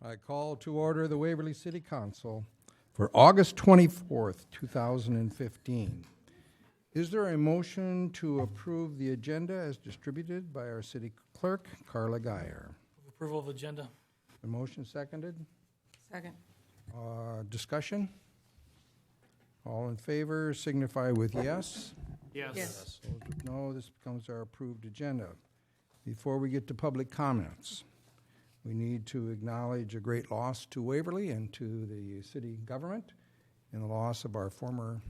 I call to order the Waverly City Council for August 24th, 2015. Is there a motion to approve the agenda as distributed by our city clerk, Carla Geyer? Approval of agenda. The motion seconded. Second. Discussion? All in favor signify with yes. Yes. Opposed with no. This becomes our approved agenda. Before we get to public comments, we need to acknowledge a great loss to Waverly and to the city government in the loss of our former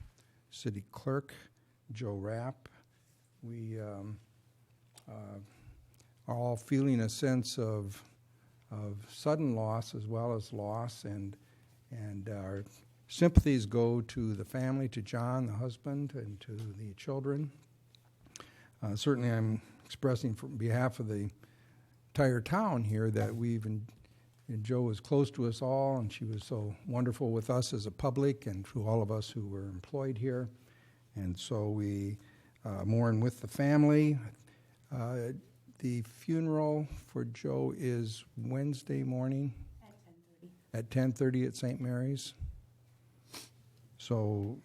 city clerk, Joe Rapp. We are all feeling a sense of sudden loss as well as loss, and our sympathies go to the family, to John, the husband, and to the children. Certainly I'm expressing from behalf of the entire town here that and Joe was close to us all, and she was so wonderful with us as a public and to all of us who were employed here. And so we mourn with the family. The funeral for Joe is Wednesday morning at 10:30 at St. Mary's. So,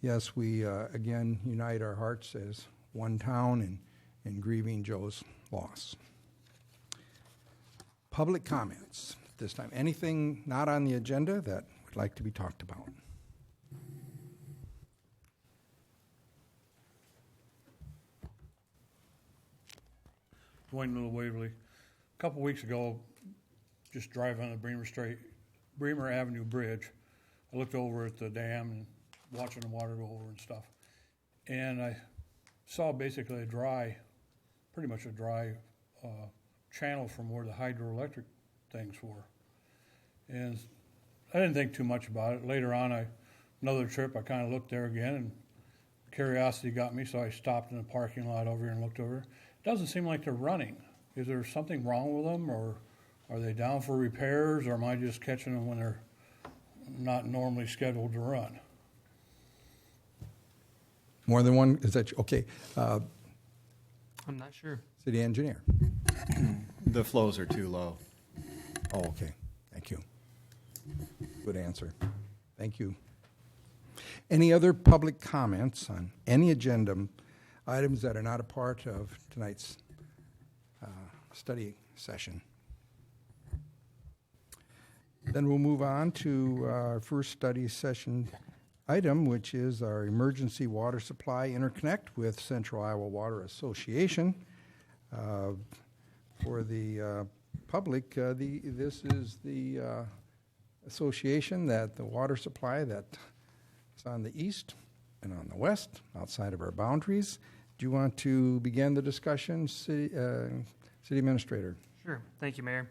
yes, we again unite our hearts as one town in grieving Joe's loss. Public comments this time. Anything not on the agenda that would like to be talked about? Dwayne Little, Waverly. A couple weeks ago, just driving on the Bremer Avenue Bridge, I looked over at the dam and watching the water go over and stuff. And I saw basically pretty much a dry channel from where the hydroelectric things were. And I didn't think too much about it. Later on, another trip, I kind of looked there again, and curiosity got me, so I stopped in the parking lot over here and looked over. It doesn't seem like they're running. Is there something wrong with them, or are they down for repairs, or am I just catching them when they're not normally scheduled to run? More than one? Is that okay? I'm not sure. City engineer. The flows are too low. Oh, okay. Thank you. Good answer. Thank you. Any other public comments on any agenda items that are not a part of tonight's study session? Then we'll move on to our first study session item, which is our emergency water supply interconnect with Central Iowa Water Association. For the public, this is the association that the water supply that's on the east and on the west, outside of our boundaries. Do you want to begin the discussion, City Administrator? Sure. Thank you, Mayor.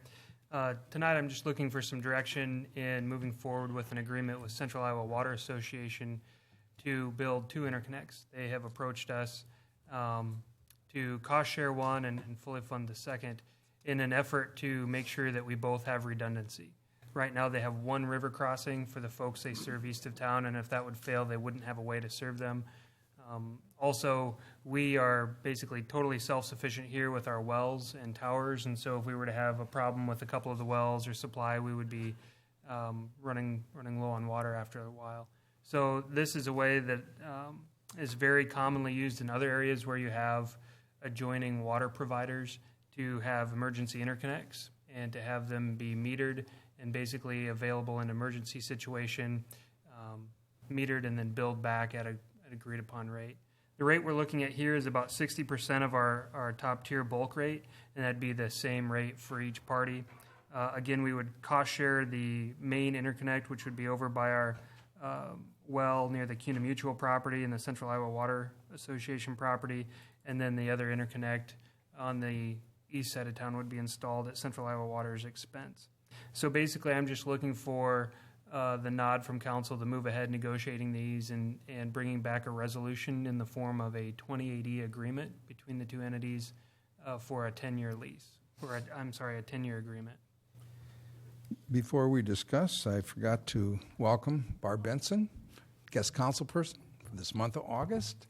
Tonight I'm just looking for some direction in moving forward with an agreement with Central Iowa Water Association to build two interconnects. They have approached us to cost share one and fully fund the second in an effort to make sure that we both have redundancy. Right now they have one river crossing for the folks they serve east of town, and if that would fail, they wouldn't have a way to serve them. Also, we are basically totally self-sufficient here with our wells and towers, and so if we were to have a problem with a couple of the wells or supply, we would be running low on water after a while. So this is a way that is very commonly used in other areas where you have adjoining water providers to have emergency interconnects and to have them be metered and basically available in an emergency situation, metered and then billed back at an agreed upon rate. The rate we're looking at here is about 60% of our top tier bulk rate, and that'd be the same rate for each party. Again, we would cost share the main interconnect, which would be over by our well near the CUNA Mutual property and the Central Iowa Water Association property, and then the other interconnect on the east side of town would be installed at Central Iowa Water's expense. So basically, I'm just looking for the nod from council to move ahead negotiating these and bringing back a resolution in the form of a 2080 agreement between the two entities for a 10-year lease, or a 10-year agreement. Before we discuss, I forgot to welcome Barb Benson, guest council person for this month of August,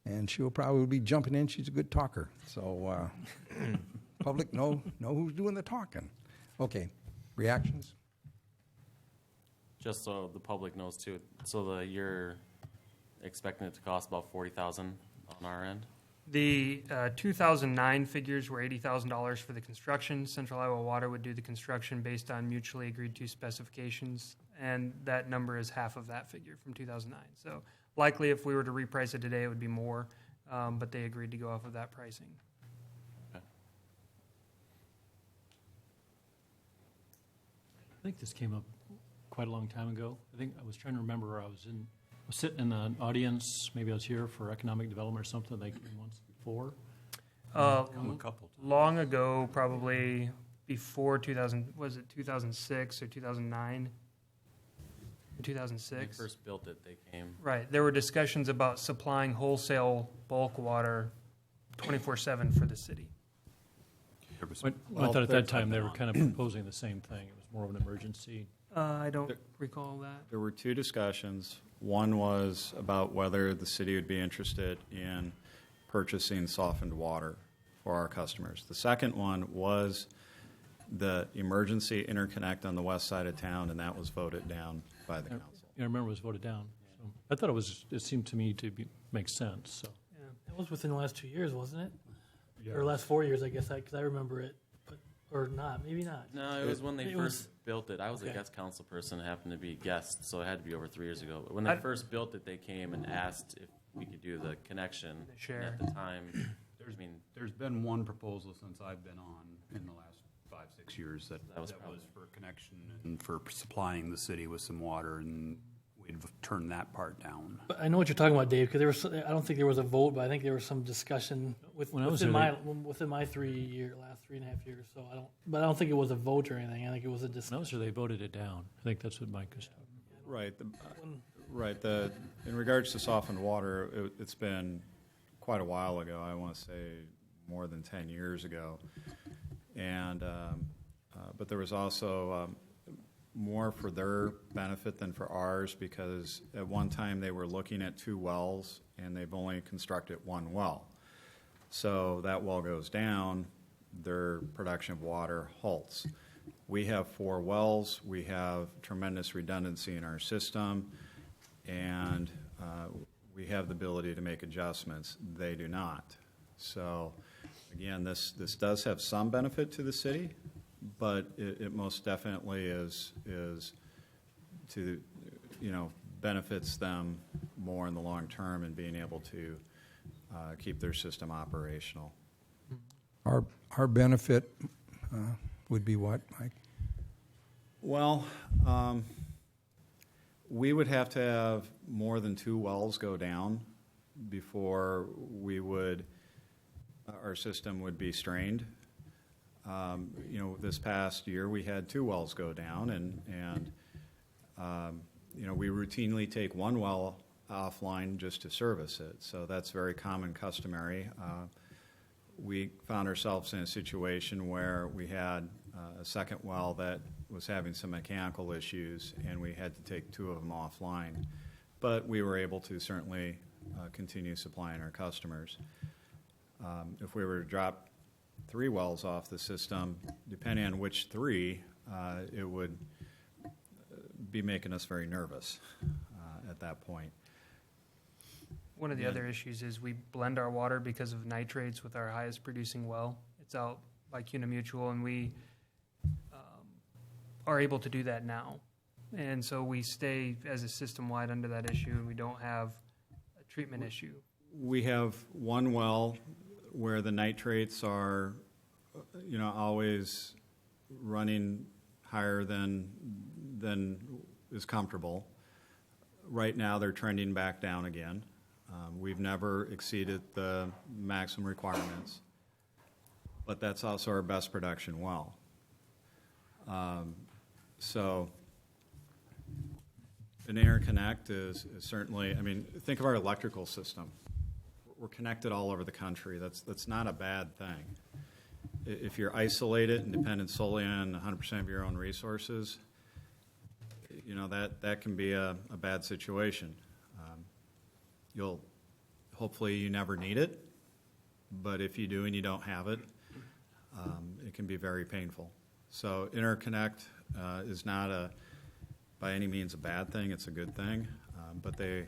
and she will probably be jumping in. She's a good talker, so public know who's doing the talking. Okay, Reactions? Just so the public knows too, so you're expecting it to cost about $40,000 on our end? The 2009 figures were $80,000 for the construction. Central Iowa Water would do the construction based on mutually agreed to specifications, and that number is half of that figure from 2009. So likely if we were to reprice it today, it would be more, but they agreed to go off of that pricing. Okay. I think this came up quite a long time ago. I think I was trying to remember where I was sitting in an audience. Maybe I was here for economic development or something. They came once before. Come a couple times. Long ago, probably before 2000, was it 2006 or 2009? 2006. When they first built it, they came. Right. There were discussions about supplying wholesale bulk water 24/7 for the city. There was- I thought at that time they were kind of proposing the same thing. It was more of an emergency. I don't recall that. There were two discussions. One was about whether the city would be interested in purchasing softened water for our customers. The second one was the emergency interconnect on the west side of town, and that was voted down by the council. I remember it was voted down. So I thought it seemed to me to make sense. So It was within the last 2 years, wasn't it? Or last 4 years, I guess, because I remember it, but or not, maybe not. No, it was when they It first was- built it. I was okay. a guest council person, happened to be guest, so it had to be over 3 years ago. But when they first built it, they came and asked if we could do the connection. The share. And at the time, There's been one proposal since I've been on in the last 5-6 years that That was for connection and for supplying the city with some water, and we'd turned that part down. But I know what you're talking about, Dave, because there was. I don't think there was a vote, but I think there was some discussion When I was within there, my last 3.5 years. So I don't think it was a vote or anything. I think it was a when I discussion. was there, they voted it down. I think that's what Mike was talking about. Right. In regards to softened water, it's been quite a while ago. I want to say more than 10 years ago. And but there was also more for their benefit than for ours, because at one time they were looking at 2 wells and they've only constructed 1 well. So that well goes down, their production of water halts. We have 4 wells. We have tremendous redundancy in our system, and we have the ability to make adjustments. They do not. So, again, this does have some benefit to the city, but it most definitely is to, benefits them more in the long term in being able to keep their system operational. Our benefit would be what, Mike? Well, we would have to have more than 2 wells go down before our system would be strained. This past year we had 2 wells go down, and we routinely take 1 well offline just to service it. So that's very common, customary. We found ourselves in a situation where we had a second well that was having some mechanical issues, and we had to take 2 of them offline. But we were able to certainly continue supplying our customers. If we were to drop 3 wells off the system, depending on which 3, it would be making us very nervous at that point. One of the other issues is we blend our water because of nitrates with our highest producing well. It's out by CUNA Mutual, and we are able to do that now. And so we stay as a system-wide under that issue, and we don't have a treatment issue. We have 1 well where the nitrates are, always running higher than is comfortable. Right now, they're trending back down again. We've never exceeded the maximum requirements, but that's also our best production well. So an interconnect is certainly, think of our electrical system. We're connected all over the country. That's not a bad thing. If you're isolated and dependent solely on 100% of your own resources, that can be a bad situation. Hopefully you never need it, but if you do and you don't have it, it can be very painful. So interconnect is not by any means a bad thing. It's a good thing. But they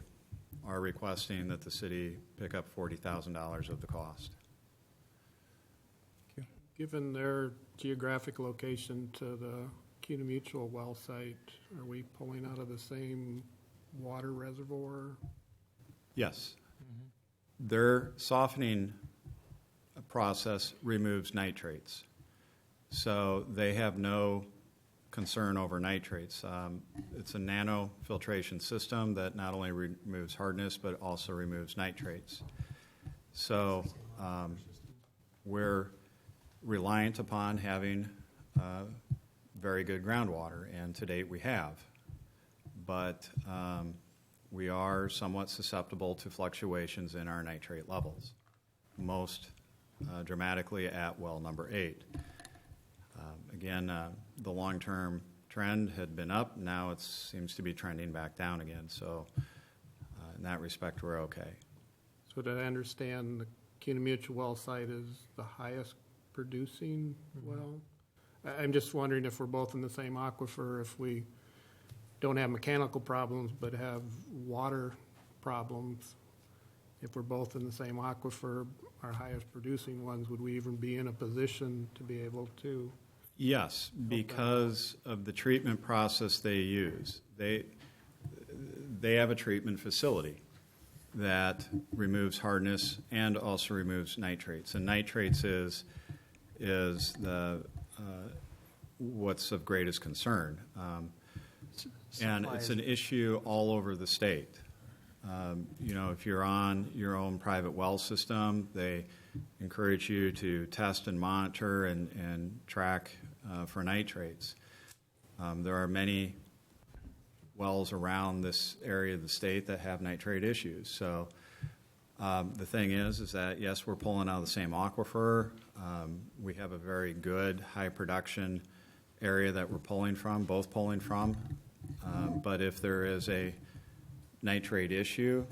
are requesting that the city pick up $40,000 of the cost. Given their geographic location to the CUNA Mutual well site, are we pulling out of the same water reservoir? Yes. Their softening process removes nitrates. So they have no concern over nitrates. It's a nanofiltration system that not only removes hardness but also removes nitrates. So we're reliant upon having very good groundwater, and to date we have. But we are somewhat susceptible to fluctuations in our nitrate levels, most dramatically at well number 8. Again, the long-term trend had been up. Now it seems to be trending back down again. So in that respect, we're okay. So did I understand the CUNA Mutual well site is the highest producing well? I'm just wondering if we're both in the same aquifer, if we don't have mechanical problems but have water problems. If we're both in the same aquifer, our highest producing ones, would we even be in a position to be able to? Yes, because of the treatment process they use. They have a treatment facility that removes hardness and also removes nitrates. And nitrates is the what's of greatest concern. And it's an issue all over the state. If you're on your own private well system, they encourage you to test and monitor and track for nitrates. There are many wells around this area of the state that have nitrate issues. So the thing is that, yes, we're pulling out of the same aquifer. We have a very good high production area that we're both pulling from. But if there is a nitrate issue,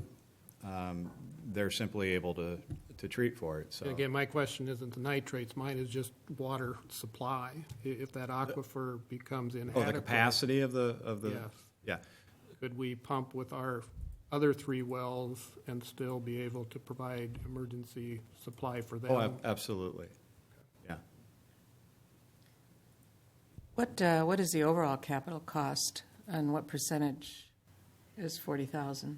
they're simply able to treat for it. So again, my question isn't the nitrates. Mine is just water supply. If that aquifer becomes inadequate. the capacity of the Yes. Yeah. Could we pump with our other 3 wells and still be able to provide emergency supply for them? Oh, absolutely. Yeah. What is the overall capital cost, and what percentage is 40,000?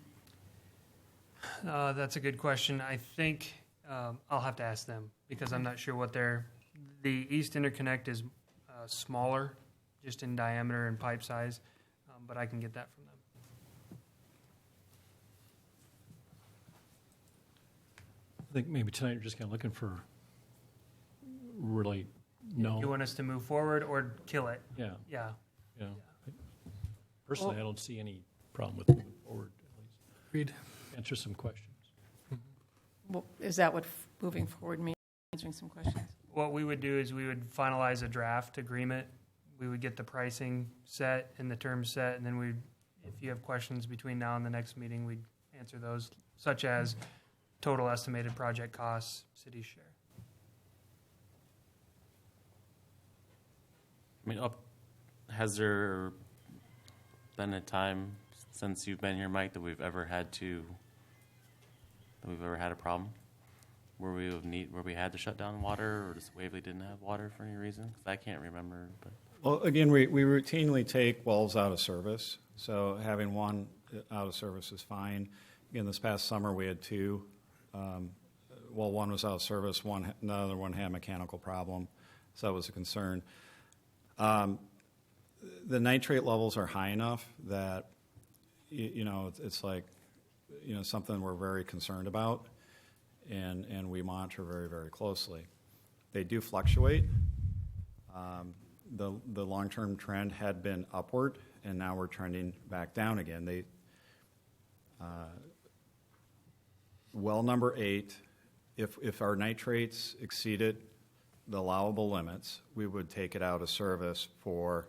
That's a good question. I think I'll have to ask them because I'm not sure what the East Interconnect is smaller, just in diameter and pipe size, but I can get that from them. I think maybe tonight you're just kind of looking for really You want us to move forward or kill it? Yeah. Yeah. Yeah. Personally, I don't see any problem with moving forward. At least Agreed. answer some questions. Well, is that what moving forward means, answering some questions? What we would do is we would finalize a draft agreement. We would get the pricing set and the terms set, and then if you have questions between now and the next meeting, we'd answer those, such as total estimated project costs, city share. I mean, has there been a time since you've been here, Mike, that we've ever had a problem where we had to shut down water, or just Waverly didn't have water for any reason? Because I can't remember. But Well, again, we routinely take wells out of service, so having one out of service is fine. Again, this past summer we had 2. One was out of service, another one had a mechanical problem, so that was a concern. The nitrate levels are high enough that, it's like, something we're very concerned about, and we monitor very, very closely. They do fluctuate. The long-term trend had been upward, and now we're trending back down again. Well number 8, if our nitrates exceeded the allowable limits, we would take it out of service for,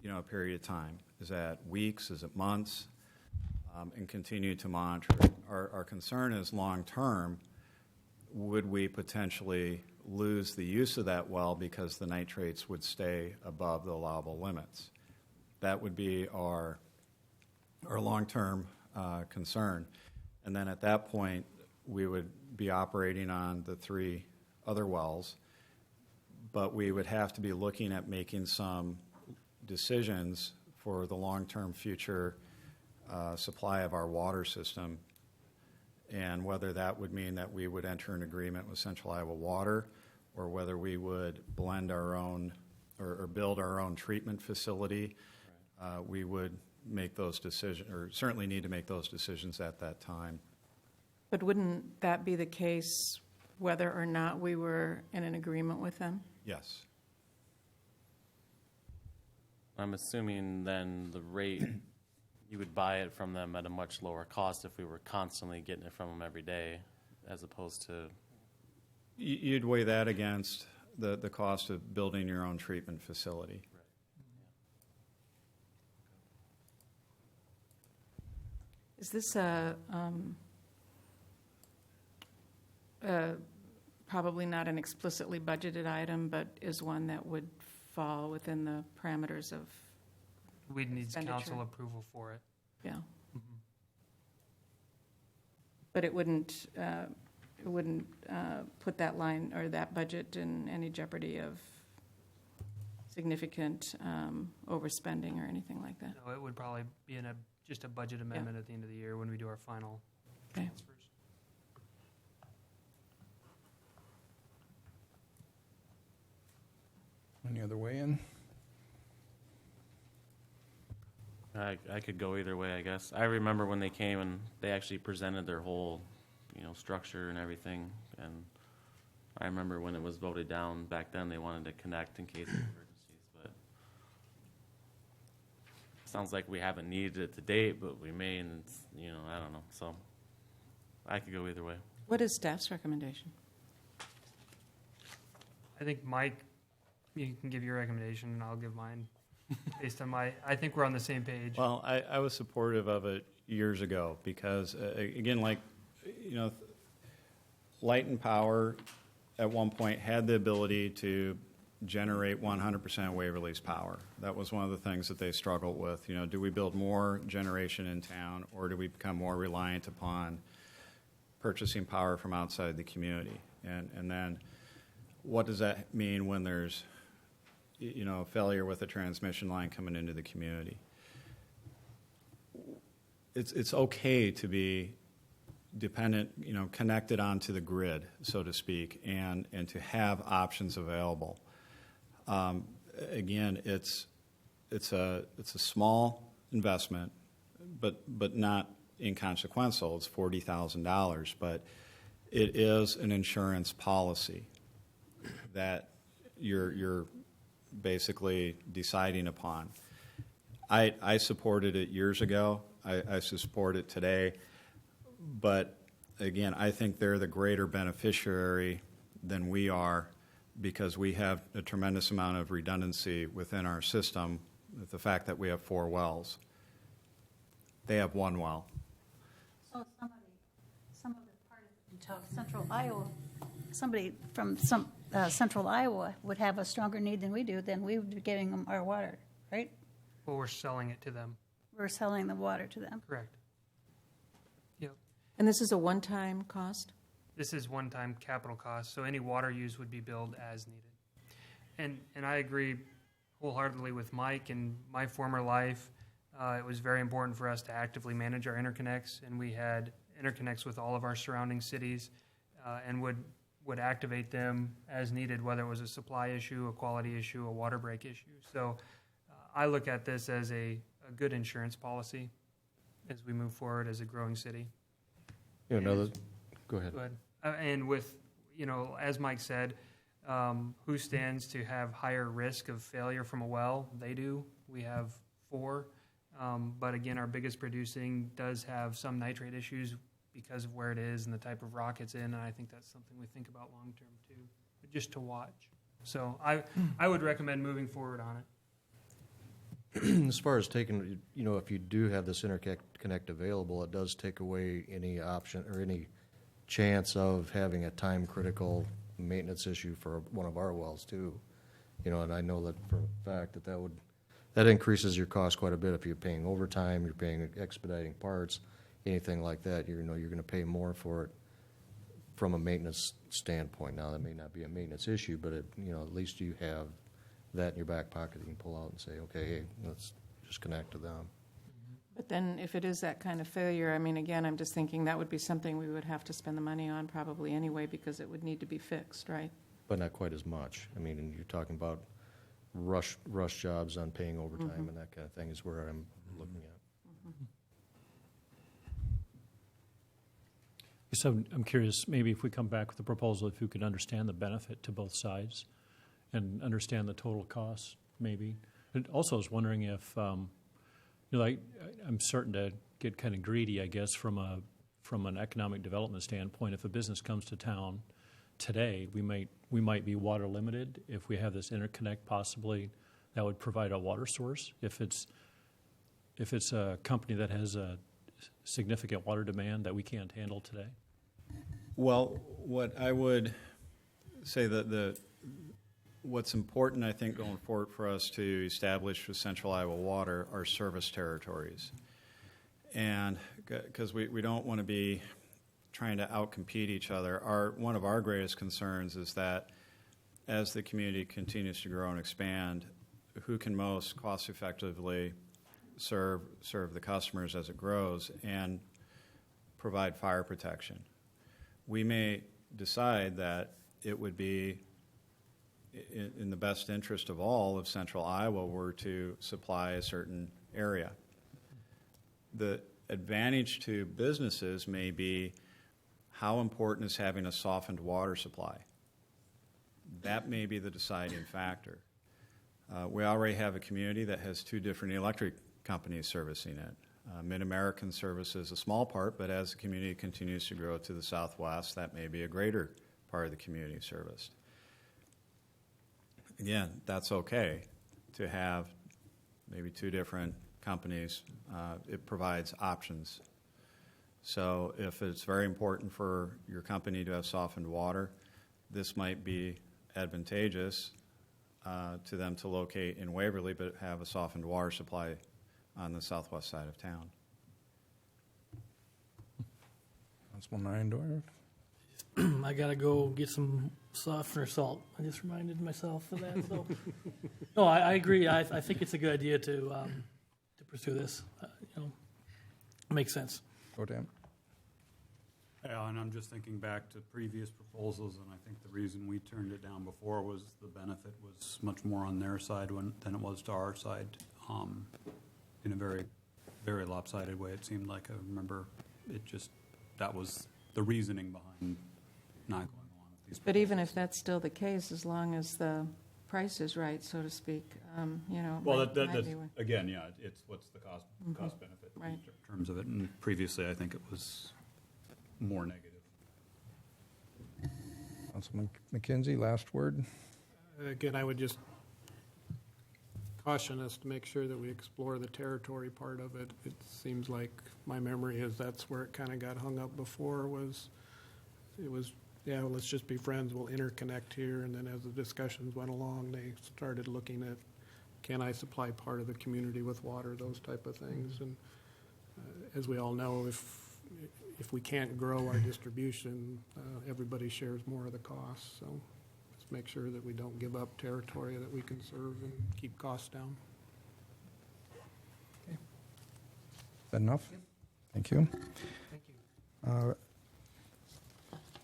a period of time. Is that weeks? Is it months? And continue to monitor it. Our concern is long-term, would we potentially lose the use of that well because the nitrates would stay above the allowable limits. That would be our long-term concern. And then at that point, we would be operating on the 3 other wells, but we would have to be looking at making some decisions for the long-term future supply of our water system, and whether that would mean that we would enter an agreement with Central Iowa Water, or whether we would blend our own or build our own treatment facility. We would make those decisions, or certainly need to make those decisions at that time. But wouldn't that be the case whether or not we were in an agreement with them? Yes. I'm assuming then the rate, you would buy it from them at a much lower cost if we were constantly getting it from them every day, as opposed to... You'd weigh that against the cost of building your own treatment facility. Is this probably not an explicitly budgeted item, but is one that would fall within the parameters of We'd need expenditure? council approval for it. Yeah. But it wouldn't put that line or that budget in any jeopardy of significant overspending or anything like that? No, it would probably be in just a budget amendment at the end of the year when we do our final Okay. transfers. Any other way in? I could go either way, I guess. I remember when they came and they actually presented their whole, structure and everything. And I remember when it was voted down back then, they wanted to connect in case of emergencies. But it sounds like we haven't needed it to date, but we may, and it's, I don't know. So I could go either way. What is staff's recommendation? I think, Mike, you can give your recommendation and I'll give mine based on I think we're on the same page. Well, I was supportive of it years ago because, again, Light and Power at one point had the ability to generate 100% of Waverly's power. That was one of the things that they struggled with. Do we build more generation in town, or do we become more reliant upon purchasing power from outside the community? And then what does that mean when there's a failure with a transmission line coming into the community? It's okay to be dependent, connected onto the grid, so to speak, and to have options available. Again, it's a small investment, but not inconsequential. It's $40,000, but it is an insurance policy that you're basically deciding upon. I supported it years ago. I support it today. But again, I think they're the greater beneficiary than we are, because we have a tremendous amount of redundancy within our system with the fact that we have 4 wells. They have 1 well. So some of the part of Central Iowa, somebody from Central Iowa would have a stronger need than we do, then we would be giving them our water, right? Well, we're selling it to them. We're selling the water to them. Correct. Yep. And this is a one-time cost? This is one-time capital cost, so any water use would be billed as needed. And I agree wholeheartedly with Mike. In my former life, it was very important for us to actively manage our interconnects, and we had interconnects with all of our surrounding cities, and would activate them as needed, whether it was a supply issue, a quality issue, a water break issue. So I look at this as a good insurance policy as we move forward as a growing city. Go ahead. Go ahead. And with, as Mike said, who stands to have higher risk of failure from a well? They do. We have 4. But again, our biggest producing does have some nitrate issues because of where it is and the type of rock it's in. And I think that's something we think about long term too, but just to watch. So I would recommend moving forward on it. As far as taking, if you do have this interconnect available, it does take away any option or any chance of having a time-critical maintenance issue for one of our wells too. And I know that for a fact that increases your cost quite a bit. If you're paying overtime, you're paying expediting parts, anything like that, you're going to pay more for it from a maintenance standpoint. Now, that may not be a maintenance issue, but at least you have that in your back pocket. You can pull out and say, okay, hey, let's just connect to them. But then if it is that kind of failure, I mean, again, I'm just thinking that would be something we would have to spend the money on probably anyway because it would need to be fixed, right? But not quite as much. I mean, and you're talking about rush jobs on paying overtime and that kind of thing is where I'm looking at. So I'm curious, maybe if we come back with a proposal, if you could understand the benefit to both sides and understand the total cost, maybe. And also, I was wondering if, I'm starting to get kind of greedy, I guess, from an economic development standpoint. If a business comes to town today, we might be water limited. If we have this interconnect, possibly that would provide a water source. If it's a company that has a significant water demand that we can't handle today. Well, what I would say that what's important, I think, going forward for us to establish with Central Iowa Water are service territories. And because we don't want to be trying to outcompete each other. One of our greatest concerns is that as the community continues to grow and expand, who can most cost effectively serve the customers as it grows and provide fire protection. We may decide that it would be in the best interest of all if Central Iowa were to supply a certain area. The advantage to businesses may be how important is having a softened water supply. That may be the deciding factor. We already have a community that has 2 different electric companies servicing it. Mid-American services a small part, but as the community continues to grow to the southwest, that may be a greater part of the community serviced. Again, that's okay to have maybe 2 different companies. It provides options. So if it's very important for your company to have softened water, this might be advantageous to them to locate in Waverly but have a softened water supply on the southwest side of town. Councilman Neindorf? I gotta go get some softener salt. I just reminded myself of that. So, no, I agree. I think it's a good idea to pursue this. Makes sense. Go Dan. Yeah, and I'm just thinking back to previous proposals, and I think the reason we turned it down before was the benefit was much more on their side than it was to our side, in a very, very lopsided way. It seemed like I remember that was the reasoning behind not going along with these. But even if that's still the case, as long as the price is right, so to speak, Well, might that's be again, yeah. It's what's the cost benefit Right. in terms of it. And previously, I think it was more negative. Councilman McKenzie, last word. Again, I would just caution us to make sure that we explore the territory part of it. It seems like my memory is that's where it kind of got hung up before yeah, let's just be friends, we'll interconnect here, and then as the discussions went along, they started looking at, can I supply part of the community with water, those type of things. And as we all know, if we can't grow our distribution, everybody shares more of the costs. So let's make sure that we don't give up territory that we can serve and keep costs down. Is that enough? Thank you. Thank you.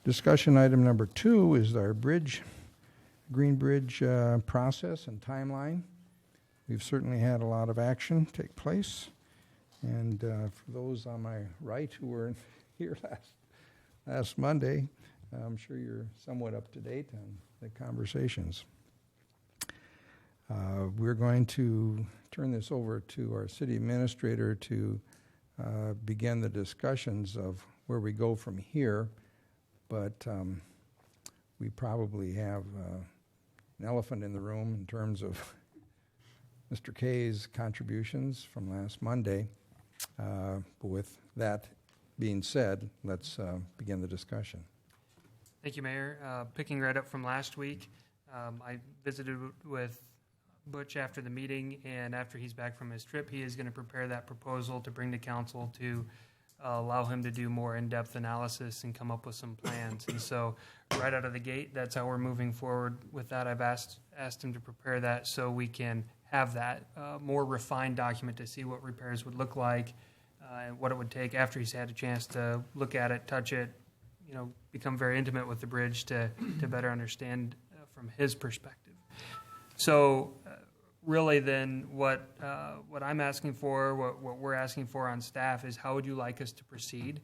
Discussion item number 2 is our Green Bridge process and timeline. We've certainly had a lot of action take place. And for those on my right who were here last Monday, I'm sure you're somewhat up to date on the conversations. We're going to turn this over to our city administrator to begin the discussions of where we go from here. But we probably have an elephant in the room in terms of Mr. Kay's contributions from last Monday. But with that being said, let's begin the discussion. Thank you, Mayor. Picking right up from last week, I visited with Butch after the meeting, and after he's back from his trip, he is going to prepare that proposal to bring to council to allow him to do more in-depth analysis and come up with some plans. And so right out of the gate, that's how we're moving forward with that. I've asked him to prepare that so we can have that more refined document to see what repairs would look like and what it would take after he's had a chance to look at it, touch it, become very intimate with the bridge to better understand from his perspective. So really then what I'm asking for, what we're asking for on staff is how would you like us to proceed?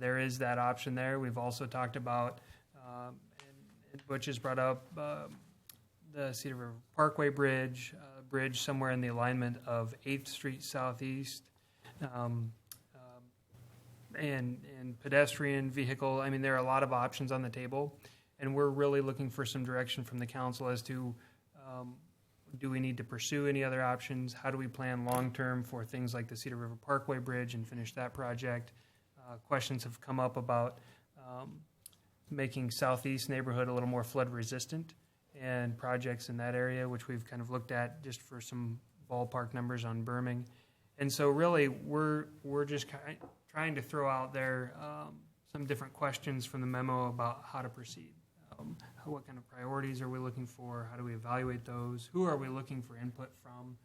There is that option there. We've also talked about, and Butch has brought up the Cedar River Parkway Bridge, bridge somewhere in the alignment of 8th Street Southeast, and pedestrian vehicle. I mean, there are a lot of options on the table, and we're really looking for some direction from the council as to do we need to pursue any other options? How do we plan long-term for things like the Cedar River Parkway Bridge and finish that project? Questions have come up about making Southeast neighborhood a little more flood-resistant and projects in that area, which we've kind of looked at just for some ballpark numbers on berming. And so really, we're just trying to throw out there some different questions from the memo about how to proceed. What kind of priorities are we looking for? How do we evaluate those? Who are we looking for input from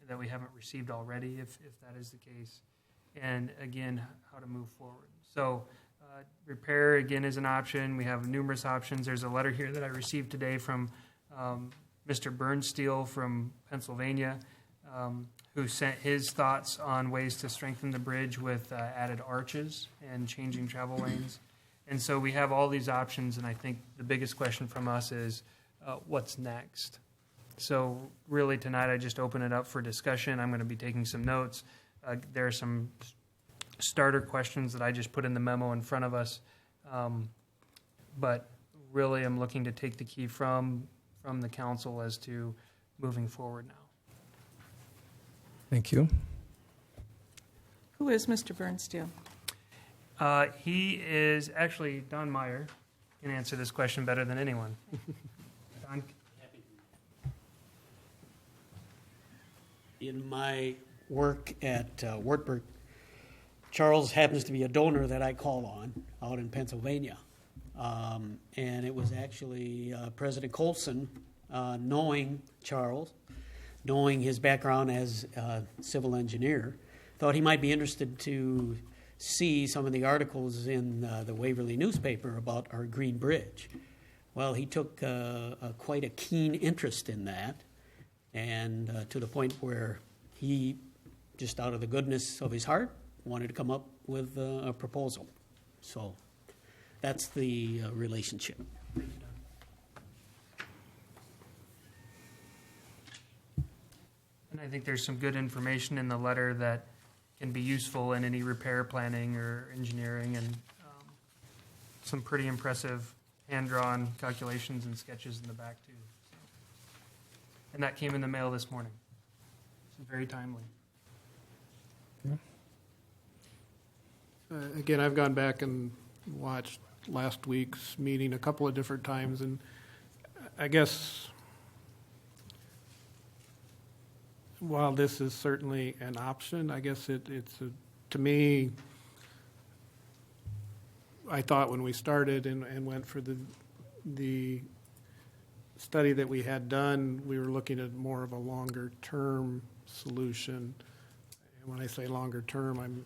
that we haven't received already, if that is the case? And again, how to move forward. So repair, again, is an option. We have numerous options. There's a letter here that I received today from Mr. Bernsteel from Pennsylvania, who sent his thoughts on ways to strengthen the bridge with added arches and changing travel lanes. And so we have all these options, and I think the biggest question from us is what's next? So really tonight I just open it up for discussion. I'm going to be taking some notes. There are some starter questions that I just put in the memo in front of us. But really I'm looking to take the key from the council as to moving forward now. Thank you. Who is Mr. Bernsteel? He is actually, Don Meyer can answer this question better than anyone. Don? In my work at Wartburg, Charles happens to be a donor that I call on out in Pennsylvania. And it was actually President Colson, knowing Charles, knowing his background as a civil engineer, thought he might be interested to see some of the articles in the Waverly newspaper about our Green Bridge. Well, he took quite a keen interest in that, and to the point where he, just out of the goodness of his heart, wanted to come up with a proposal. So that's the relationship. And I think there's some good information in the letter that can be useful in any repair planning or engineering, and some pretty impressive hand-drawn calculations and sketches in the back too. So. And that came in the mail this morning. So very timely. Again, I've gone back and watched last week's meeting a couple of different times, and I guess while this is certainly an option, I guess to me, I thought when we started and went for the study that we had done, we were looking at more of a longer-term solution. And when I say longer-term,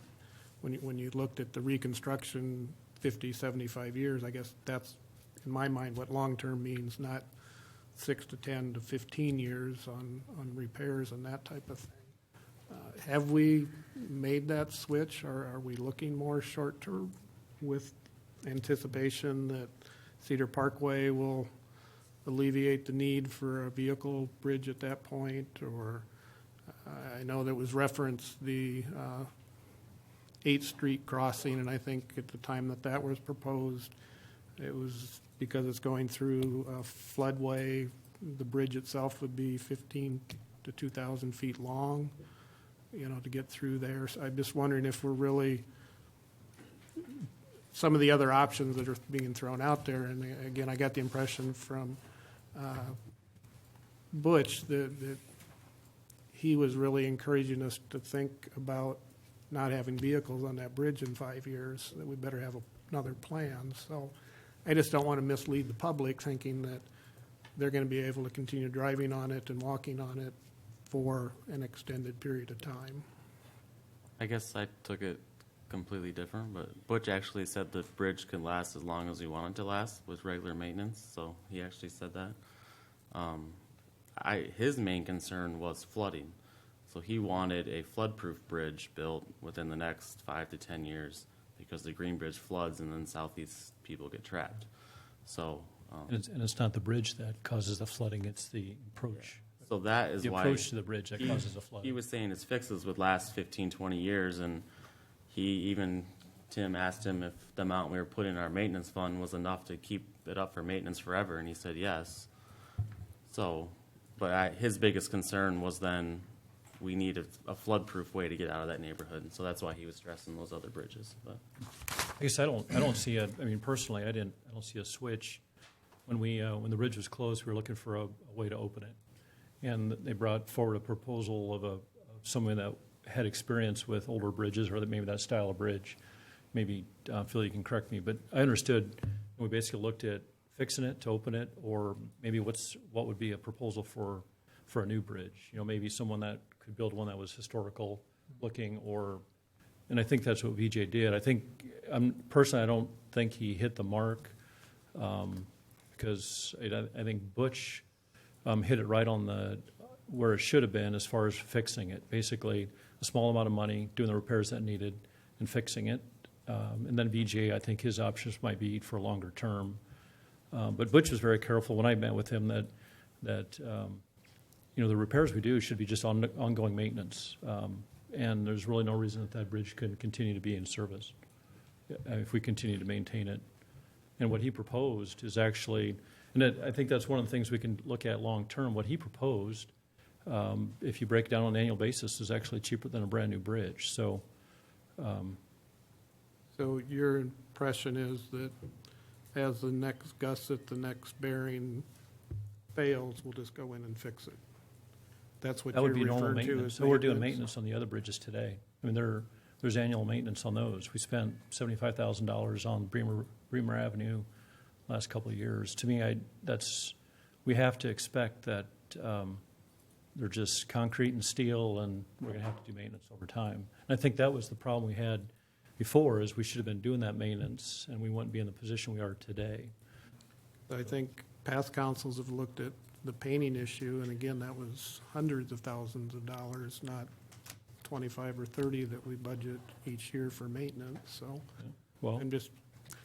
when you looked at the reconstruction 50, 75 years, I guess that's, in my mind, what long-term means, not 6 to 10 to 15 years on repairs and that type of thing. Have we made that switch, or are we looking more short-term with anticipation that Cedar Parkway will alleviate the need for a vehicle bridge at that point? Or I know there was referenced the 8th Street crossing, and I think at the time that was proposed, it was because it's going through a floodway. The bridge itself would be 15 to 2,000 feet long, to get through there. So I'm just wondering if we're really some of the other options that are being thrown out there. And again, I got the impression from Butch that he was really encouraging us to think about not having vehicles on that bridge in 5 years, that we better have another plan. So I just don't want to mislead the public thinking that they're going to be able to continue driving on it and walking on it for an extended period of time. I guess I took it completely different, but Butch actually said the bridge could last as long as we want it to last with regular maintenance, so he actually said that. His main concern was flooding, so he wanted a flood-proof bridge built within the next 5 to 10 years because the Green Bridge floods and then southeast people get trapped. So, And it's not the bridge that causes the flooding, it's the approach. so that is The why approach to the bridge that causes the flooding. he was saying his fixes would last 15, 20 years, and Tim asked him if the amount we were putting in our maintenance fund was enough to keep it up for maintenance forever, and he said yes. So, but his biggest concern was then we need a flood-proof way to get out of that neighborhood, and so that's why he was stressing those other bridges. But I guess I don't see a, I mean, personally, I don't see a switch. When the bridge was closed, we were looking for a way to open it. And they brought forward a proposal of someone that had experience with older bridges, or maybe that style of bridge. Maybe, Phil, you can correct me, but I understood, we basically looked at fixing it to open it, or maybe what would be a proposal for a new bridge. Maybe someone that could build one that was historical looking, and I think that's what VJ did. I think, personally, I don't think he hit the mark, because I think Butch hit it right on where it should have been as far as fixing it. Basically, a small amount of money, doing the repairs that needed, and fixing it. And then VJ, I think his options might be for longer term. But Butch was very careful when I met with him that the repairs we do should be just ongoing maintenance. And there's really no reason that bridge couldn't continue to be in service if we continue to maintain it. And what he proposed is actually, and I think that's one of the things we can look at long term. What he proposed, if you break it down on an annual basis, is actually cheaper than a brand new bridge. So your impression is that as the next gusset, the next bearing fails, we'll just go in and fix it. That's what that you're would be normal referring to maintenance. as So we're doing maintenance on the other bridges today. I mean, there's annual maintenance on those. We spent $75,000 on Bremer Avenue last couple of years. To me, we have to expect that they're just concrete and steel, and we're going to have to do maintenance over time. And I think that was the problem we had before, is we should have been doing that maintenance, and we wouldn't be in the position we are today. I think past councils have looked at the painting issue, and again, that was hundreds of thousands of dollars, not 25 or 30 that we budget each year for maintenance. So Well, I'm just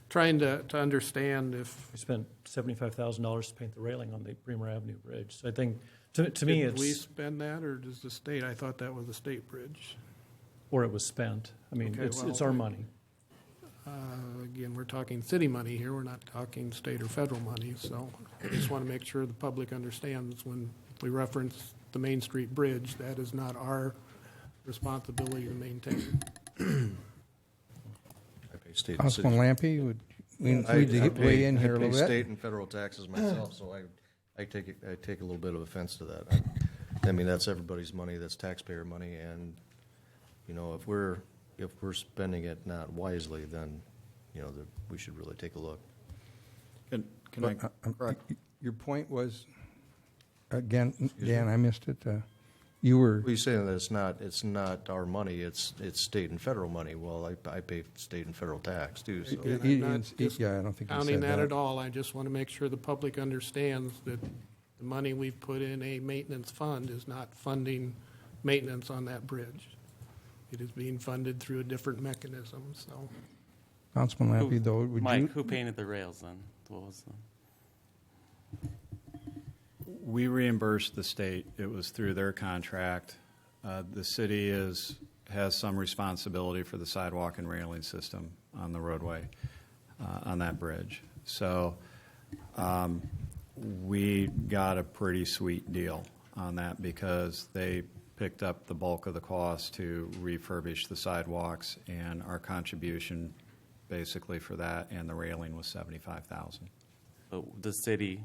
trying to understand if we spent $75,000 to paint the railing on the Bremer Avenue Bridge. So I think, to me, did it's... we spend that, or does the state? I thought that was a state bridge. Or it was spent. I mean, Okay, it's our money. Again, we're talking city money here. We're not talking state or federal money. So I just want to make sure the public understands when we reference the Main Street Bridge, that is not our responsibility to maintain. I pay state and Councilman city. Lampy, we need to weigh in here a I little pay bit. state and federal taxes myself, so I take a little bit of offense to that. I mean, that's everybody's money, that's taxpayer money, and, if we're spending it not wisely, then, we should really take a look. Can I correct? Your point was, again, Dan, I missed it. You were... Well, you're saying that it's not our money, it's state and federal money. Well, I pay state and federal tax too, so. And I'm not just yeah, I don't think you counting said that that. at all. I just want to make sure the public understands that the money we've put in a maintenance fund is not funding maintenance on that bridge. It is being funded through a different mechanism, so. Councilman Lampy, though, would Mike, you... who painted the rails then? What was the... We reimbursed the state. It was through their contract. The city has some responsibility for the sidewalk and railing system on the roadway, on that bridge. So we got a pretty sweet deal on that because they picked up the bulk of the cost to refurbish the sidewalks, and our contribution basically for that, and the railing was $75,000. But the city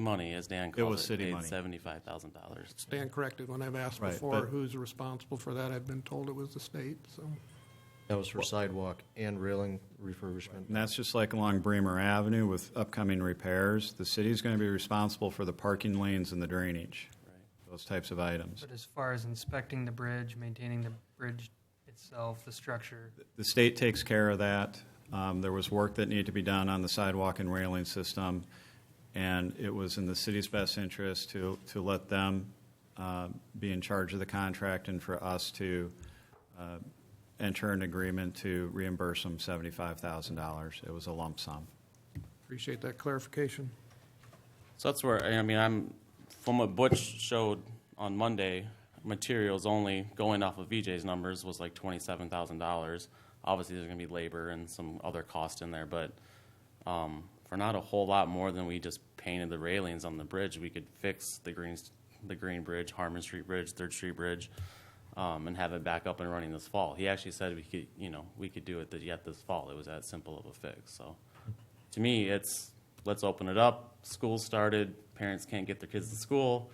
money, as Dan It called was city paid money. $75,000. Stand corrected, when I've asked Right, before but- who's responsible for that, I've been told it was the state, so. That was for sidewalk and railing refurbishment. And that's just like along Bremer Avenue with upcoming repairs. The city's going to be responsible for the parking lanes and the drainage, those types of items. But as far as inspecting the bridge, maintaining the bridge itself, the structure, The state takes care of that. There was work that needed to be done on the sidewalk and railing system, and it was in the city's best interest to let them be in charge of the contract and for us to enter an agreement to reimburse them $75,000. It was a lump sum. Appreciate that clarification. So that's where, I mean, I'm, from what Butch showed on Monday, materials only going off of VJ's numbers was like $27,000. Obviously, there's going to be labor and some other cost in there, but for not a whole lot more than we just painted the railings on the bridge, we could fix the Green Bridge, Harmon Street Bridge, 3rd Street Bridge, and have it back up and running this fall. He actually said we could do it yet this fall. It was that simple of a fix. So to me, it's let's open it up. School started. Parents can't get their kids to school.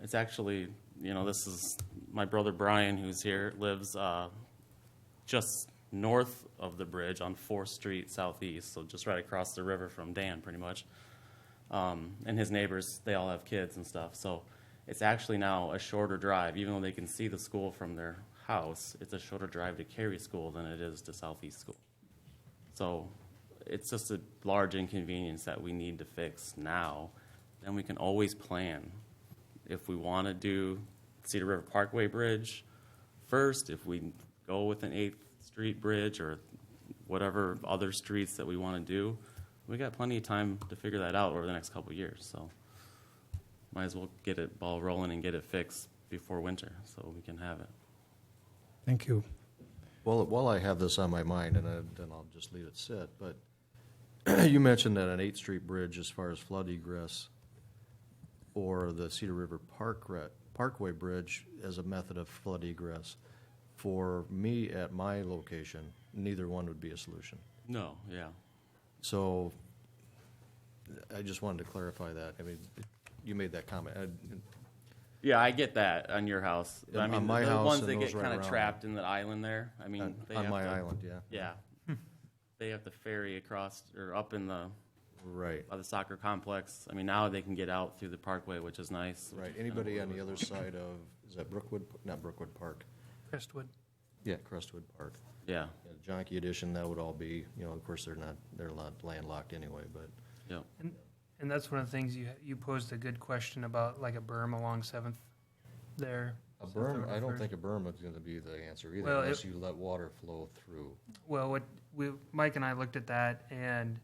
It's actually, this is my brother Brian, who's here, lives just north of the bridge on 4th Street Southeast, so just right across the river from Dan, pretty much. And his neighbors, they all have kids and stuff. So it's actually now a shorter drive. Even though they can see the school from their house, it's a shorter drive to Cary School than it is to Southeast School. So it's just a large inconvenience that we need to fix now. Then we can always plan. If we want to do Cedar River Parkway Bridge first, if we go with an 8th Street Bridge or whatever other streets that we want to do, we got plenty of time to figure that out over the next couple of years. So might as well get it ball rolling and get it fixed before winter so we can have it. Thank you. Well, while I have this on my mind, and then I'll just leave it sit, but you mentioned that an 8th Street Bridge, as far as flood egress, or the Cedar River Parkway Bridge as a method of flood egress. For me, at my location, neither one would be a solution. No, yeah. So I just wanted to clarify that. I mean, you made that comment. Yeah, I get that on your house. But, I On mean, my the house ones and that those get right kind of around trapped in the island there, I mean, they on have my to, island, yeah. Yeah. They have to ferry across or up in the Right. by the soccer complex. I mean, now they can get out through the parkway, which is nice. Right. Anybody on the other side of, is that Brookwood? Not Brookwood Park. Crestwood. Yeah, Crestwood Park. Yeah. Jonkey Edition, that would all be, of course, they're not landlocked anyway, but. Yeah. And that's one of the things you posed a good question about, like a berm along 7th there. A berm, I don't think a berm is going to be the answer either, Well, unless you let water flow through. Well, Mike and I looked at that, and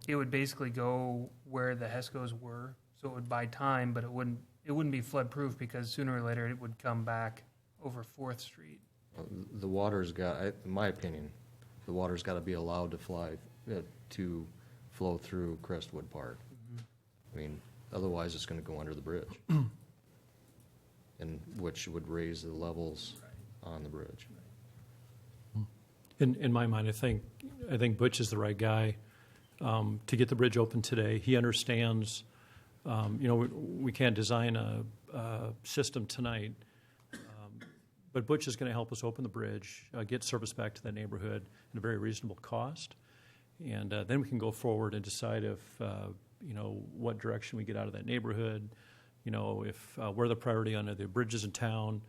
it would basically go where the HESCOs were, so it would buy time, but it wouldn't be flood proof because sooner or later it would come back over 4th Street. The water's got, in my opinion, the water's got to be allowed to to flow through Crestwood Park. I mean, otherwise it's going to go under the bridge, and which would raise the levels on the bridge. In my mind, I think Butch is the right guy to get the bridge open today. He understands, we can't design a system tonight, but Butch is going to help us open the bridge, get service back to that neighborhood at a very reasonable cost, and then we can go forward and decide if, what direction we get out of that neighborhood, if we're the priority on the bridges in town,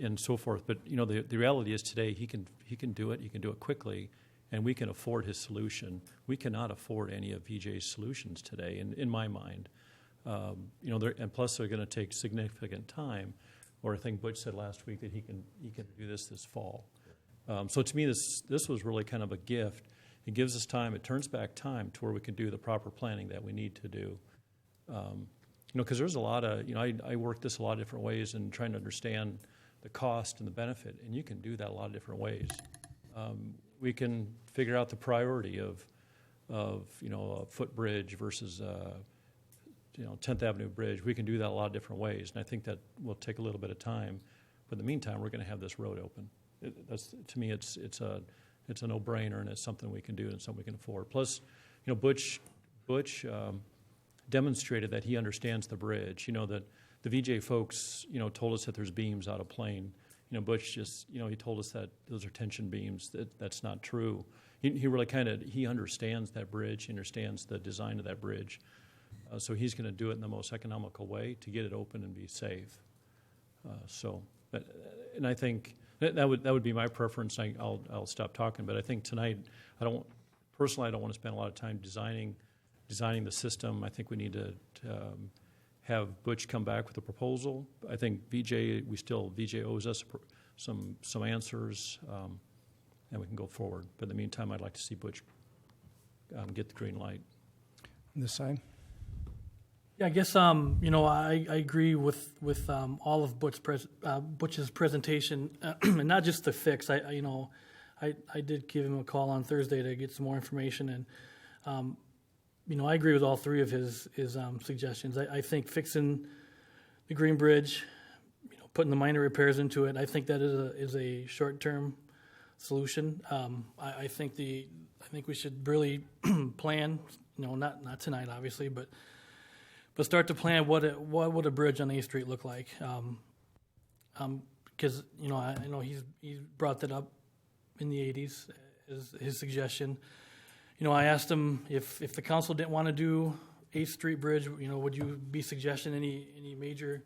and so forth. But the reality is today he can do it. He can do it quickly, and we can afford his solution. We cannot afford any of VJ's solutions today, in my mind. And plus they're going to take significant time. Or I think Butch said last week that he can do this fall. So to me, this was really kind of a gift. It gives us time. It turns back time to where we can do the proper planning that we need to do. Because there's a lot of I work this a lot of different ways and trying to understand the cost and the benefit, and you can do that a lot of different ways. We can figure out the priority of a footbridge versus 10th Avenue Bridge. We can do that a lot of different ways, and I think that will take a little bit of time. But in the meantime, we're going to have this road open. That's, to me, it's a no-brainer, and it's something we can do and something we can afford. Plus, Butch demonstrated that he understands the bridge. That the VJ folks, told us that there's beams out of plane. Butch just, he told us that those are tension beams. That's not true. He really he understands that bridge. He understands the design of that bridge. So he's going to do it in the most economical way to get it open and be safe. And I think that would be my preference. I'll stop talking. But I think tonight, I don't want to spend a lot of time designing the system. I think we need to have Butch come back with a proposal. I think VJ owes us some answers, and we can go forward. But in the meantime, I'd like to see Butch get the green light. On this side? Yeah, I guess I agree with all of Butch's presentation, and not just the fix. I did give him a call on Thursday to get some more information, and I agree with all three of his suggestions. I think fixing the Green Bridge, putting the minor repairs into it, I think that is a short-term solution. I think we should really plan. Not tonight, obviously, but start to plan what would a bridge on 8th Street look like. Because I know he's brought that up in the 80s as his suggestion. I asked him if the council didn't want to do 8th Street Bridge, would you be suggesting any major,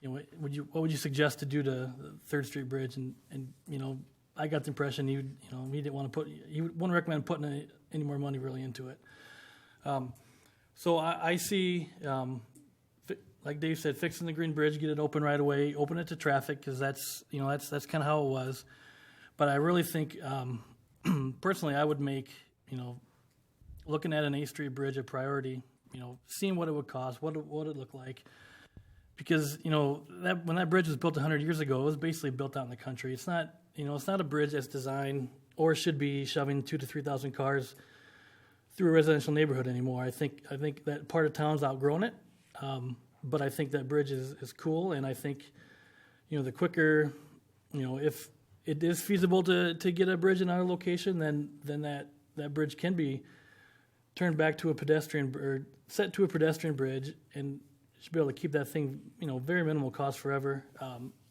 what would you suggest to do to the 3rd Street Bridge? And I got the impression he didn't want to he wouldn't recommend putting any more money really into it. So I see, like Dave said, fixing the Green Bridge, get it open right away, open it to traffic, because that's kind of how it was. But I really think, personally, I would make, looking at an 8th Street Bridge a priority, seeing what it would cost, what it look like. Because, when that bridge was built 100 years ago, it was basically built out in the country. It's not, it's not a bridge that's designed or should be shoving 2,000 to 3,000 cars through a residential neighborhood anymore. I think that part of town's outgrown it, but I think that bridge is cool, and I think, the quicker, if it is feasible to get a bridge in our location, then that bridge can be turned back to a pedestrian, or set to a pedestrian bridge, and should be able to keep that thing, very minimal cost forever.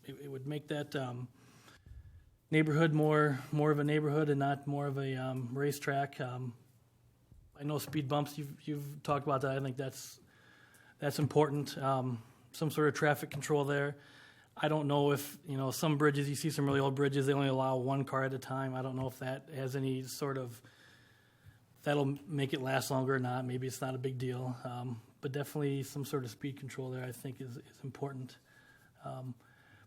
It would make that neighborhood more of a neighborhood and not more of a racetrack. I know speed bumps, you've talked about that. I think that's important. Some sort of traffic control there. I don't know if, some bridges, you see some really old bridges, they only allow one car at a time. I don't know if that has any sort of, that'll make it last longer or not. Maybe it's not a big deal. But definitely some sort of speed control there, I think, is important. But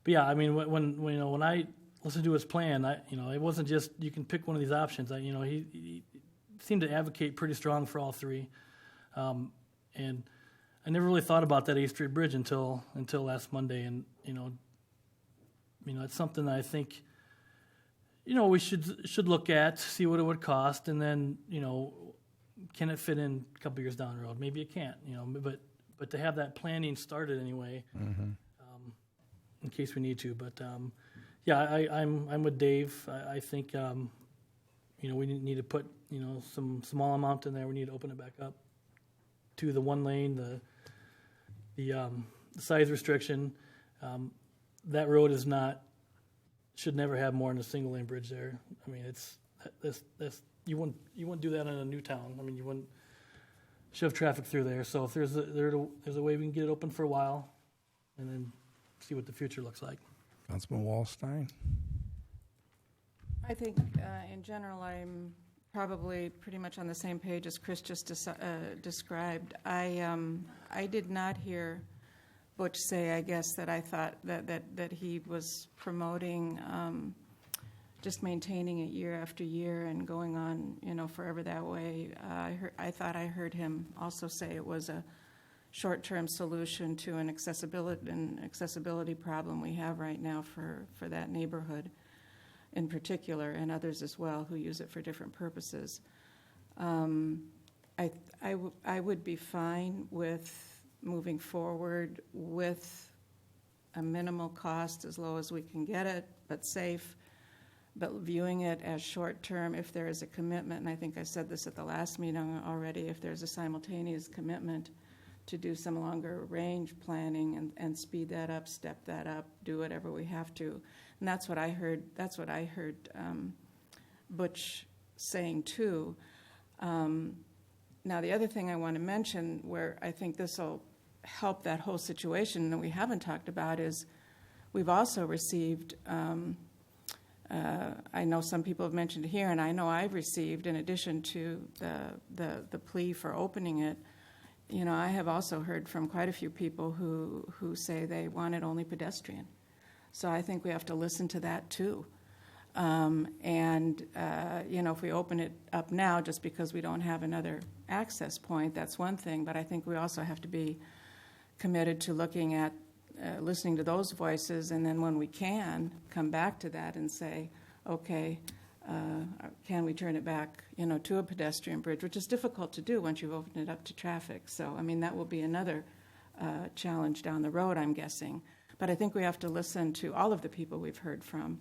yeah, I mean, when I listened to his plan, it wasn't just, you can pick one of these options. He seemed to advocate pretty strong for all three. And I never really thought about that 8th Street Bridge until last Monday. And, it's something that I think, we should look at, see what it would cost, and then, can it fit in a couple years down the road? Maybe it can't, but to have that planning started anyway, in case we need to. But yeah, I'm with Dave. I think we need to put some small amount in there. We need to open it back up to the one lane, the size restriction. That road should never have more than a single lane bridge there. I mean, that's you wouldn't do that in a new town. I mean, you wouldn't shove traffic through there. So if there's a way we can get it open for a while, and then see what the future looks like. Councilman Wallstein. I think in general I'm probably pretty much on the same page as Chris just described. I did not hear Butch say, I guess, that I thought that he was promoting just maintaining it year after year and going on, forever that way. I thought I heard him also say it was a short-term solution to an accessibility problem we have right now for that neighborhood in particular, and others as well who use it for different purposes. I would be fine with moving forward with a minimal cost, as low as we can get it, but safe, but viewing it as short-term if there is a commitment, and I think I said this at the last meeting already, if there's a simultaneous commitment to do some longer range planning and speed that up, step that up, do whatever we have to. And that's what I heard Butch saying too. Now the other thing I want to mention where I think this will help that whole situation that we haven't talked about is we've also received, I know some people have mentioned it here, and I know I've received, in addition to the plea for opening it, you know, I have also heard from quite a few people who say they want it only pedestrian. So I think we have to listen to that too. You know, if we open it up now just because we don't have another access point, that's one thing, but I think we also have to be committed to looking at listening to those voices, and then when we can, come back to that and say, okay, can we turn it back, you know, to a pedestrian bridge, which is difficult to do once you've opened it up to traffic. So, I mean, that will be another challenge down the road, I'm guessing. But I think we have to listen to all of the people we've heard from.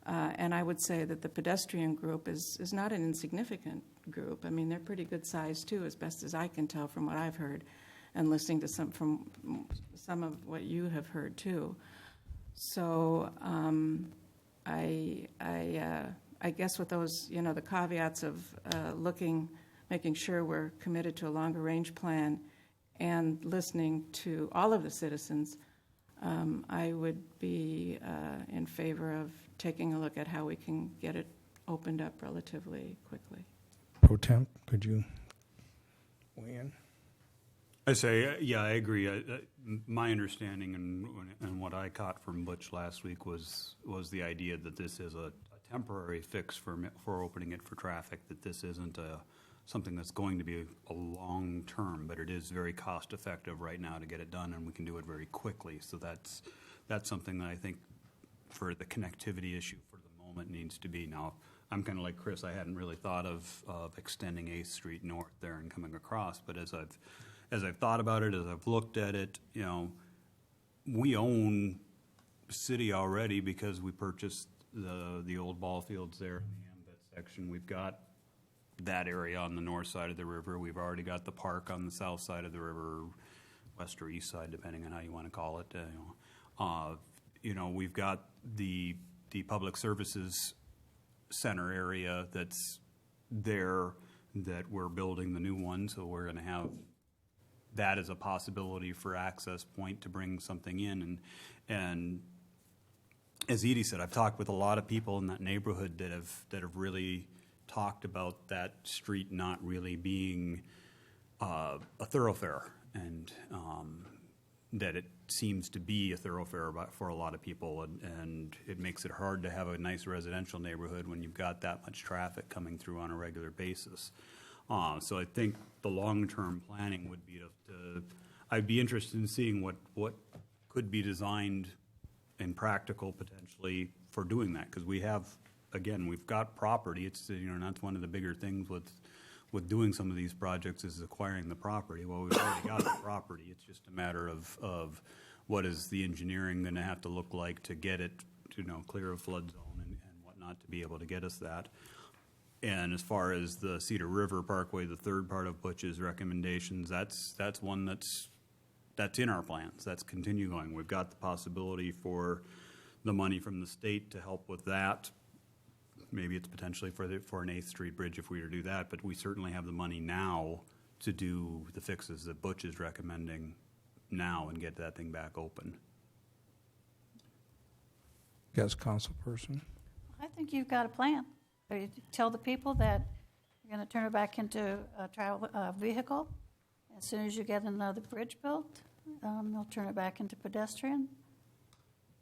And I would say that the pedestrian group is not an insignificant group. I mean, they're pretty good size, too, as best as I can tell from what I've heard and listening to some of what you have heard, too. So I guess with those, you know, the caveats of making sure we're committed to a longer range plan and listening to all of the citizens, I would be in favor of taking a look at how we can get it opened up relatively quickly. Pro Temp, could you weigh in? I say, yeah, I agree. My understanding and what I caught from Butch last week was the idea that this is a temporary fix for opening it for traffic, that this isn't something that's going to be a long term, but it is very cost effective right now to get it done, and we can do it very quickly. So that's something that I think for the connectivity issue for the moment needs to be. Now, I'm kind of like Chris. I hadn't really thought of extending 8th Street north there and coming across, but as I've thought about it, as I've looked at it, you know, we own the city already because we purchased the old ball fields there in the Ambet section. We've got that area on the north side of the river. We've already got the park on the south side of the river, west or east side, depending on how you want to call it. You know, we've got the public services center area that's there that we're building the new one, so we're going to have that as a possibility for access point to bring something in. And as Edie said, I've talked with a lot of people in that neighborhood that have really talked about that street not really being a thoroughfare, and that it seems to be a thoroughfare for a lot of people, and it makes it hard to have a nice residential neighborhood when you've got that much traffic coming through on a regular basis. So I think the long-term planning would be I'd be interested in seeing what could be designed and practical potentially for doing that, because we've got property. It's, you know, and that's one of the bigger things with doing some of these projects is acquiring the property. Well, we've already got the property. It's just a matter of what is the engineering going to have to look like to get it, you know, clear of flood zone and whatnot to be able to get us that. And as far as the Cedar River Parkway, the third part of Butch's recommendations, that's one that's in our plans. That's continue going. We've got the possibility for the money from the state to help with that. Maybe it's potentially for an 8th Street bridge if we were to do that, but we certainly have the money now to do the fixes that Butch is recommending now and get that thing back open. Yes, councilperson. I think you've got a plan. You tell the people that you're going to turn it back into a travel vehicle. As soon as you get another bridge built, you'll turn it back into pedestrian.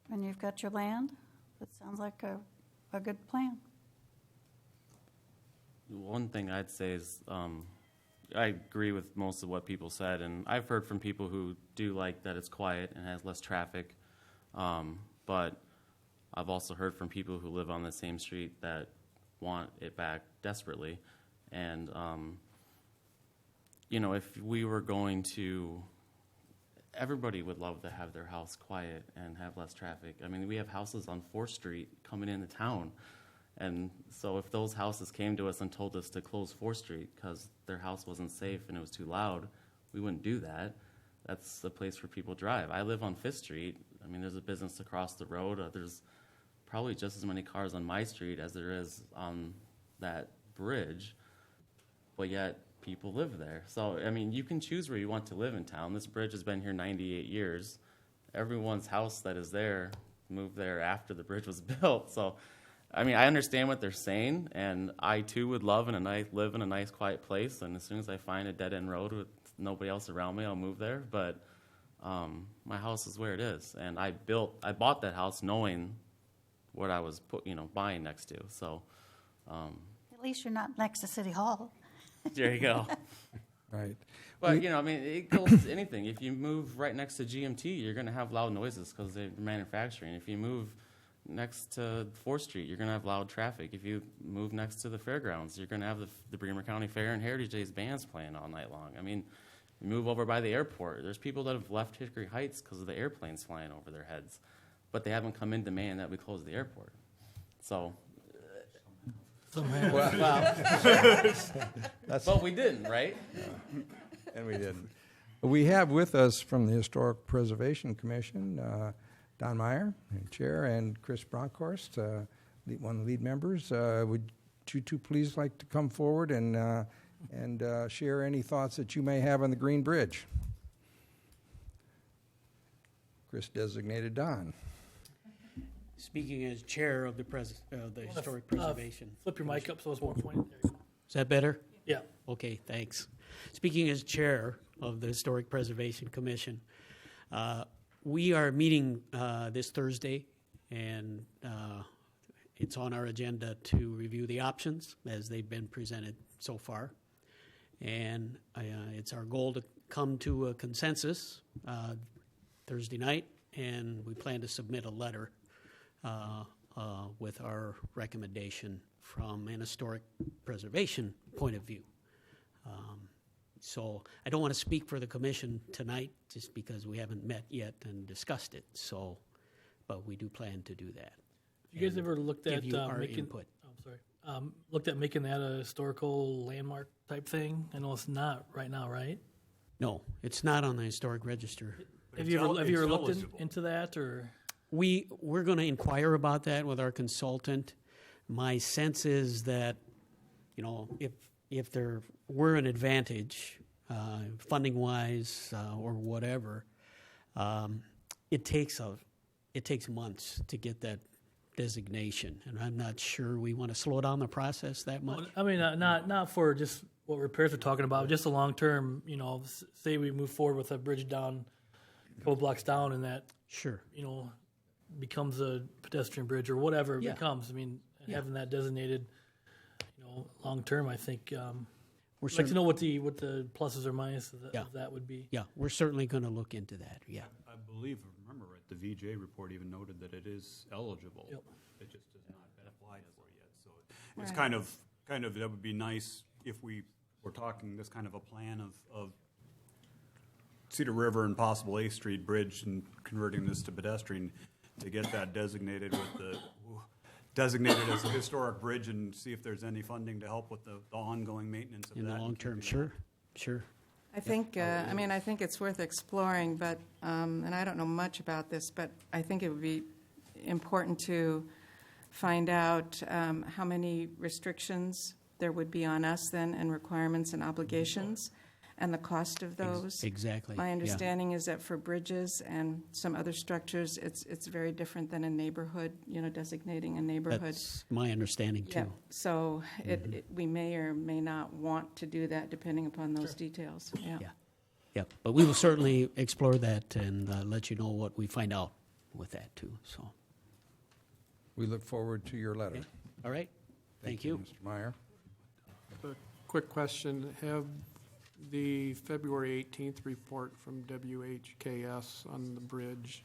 And you've got your land. That sounds like a good plan. One thing I'd say is I agree with most of what people said, and I've heard from people who do like that it's quiet and has less traffic, but I've also heard from people who live on the same street that want it back desperately. And, you know, if we were going to, everybody would love to have their house quiet and have less traffic. I mean, we have houses on 4th Street coming into town, And so if those houses came to us and told us to close 4th Street because their house wasn't safe and it was too loud, we wouldn't do that. That's a place where people drive. I live on 5th Street. I mean, there's a business across the road. There's probably just as many cars on my street as there is on that bridge, but yet people live there. So, I mean, you can choose where you want to live in town. This bridge has been here 98 years. Everyone's house that is there moved there after the bridge was built. So, I mean, I understand what they're saying, and I too would live in a nice, quiet place. And as soon as I find a dead end road with nobody else around me, I'll move there. But my house is where it is, and I bought that house knowing what I was buying next to. So, At least you're not next to City Hall. there you go. Right. But, I mean, it goes to anything. If you move right next to GMT, you're going to have loud noises because they're manufacturing. If you move next to 4th Street, you're going to have loud traffic. If you move next to the fairgrounds, you're going to have the Bremer County Fair and Heritage Days bands playing all night long. I mean, you move over by the airport. There's people that have left Hickory Heights because of the airplanes flying over their heads. But they haven't come in demand that we close the airport. So... But we didn't, right? And we didn't. We have with us from the Historic Preservation Commission, Don Meyer, Chair, and Chris Bronkhorst, one of the lead members. Would you two please like to come forward and share any thoughts that you may have on the Green Bridge? Chris designated Don. Speaking as chair of the Historic Preservation. Flip your mic up so it's more pointed. There you go. Is that better? Yeah. Okay, thanks. Speaking as chair of the Historic Preservation Commission, we are meeting this Thursday, and it's on our agenda to review the options as they've been presented so far. And it's our goal to come to a consensus Thursday night, and we plan to submit a letter with our recommendation from an historic preservation point of view. So I don't want to speak for the commission tonight just because we haven't met yet and discussed it. So, but we do plan to do that. You guys ever looked at give you our making? input. Oh, sorry. Looked at making that a historical landmark type thing? I know it's not right now, right? No, it's not on the historic register. Have you ever looked into that, or? We're going to inquire about that with our consultant. My sense is that, if there were an advantage, funding-wise or whatever, it takes months to get that designation, and I'm not sure we want to slow down the process that much. Well, I mean, not for just what repairs we're talking about, just a long term. Say we move forward with a bridge down, a couple blocks down, and that Sure. Becomes a pedestrian bridge or whatever it Yeah. becomes. I mean, having that designated, long term, I think. We're I'd like to know what the pluses or minuses of that would be. Yeah, we're certainly going to look into that. Yeah. I believe, if I remember right, the VJ report even noted that it is eligible. Yep. It just has not been applied for yet. So it's kind of that would be nice if we were talking this kind of a plan of Cedar River and possible 8th Street Bridge and converting this to pedestrian, to get that designated as a historic bridge and see if there's any funding to help with the ongoing maintenance of that. In the long term, keeping sure. I think, I think it's worth exploring, but, and I don't know much about this, but I think it would be important to find out how many restrictions there would be on us then, and requirements and obligations, and the cost of those. Exactly. My yeah. understanding is that for bridges and some other structures, it's very different than a neighborhood, designating a neighborhood. That's my understanding too. Yeah, so we may or may not want to do that depending upon those details. Yeah. Yeah, but we will certainly explore that and let you know what we find out with that too. So, We look forward to your letter. okay. All right. Thank you. Mr. Meyer. A quick question, have the February 18th report from WHKS on the bridge,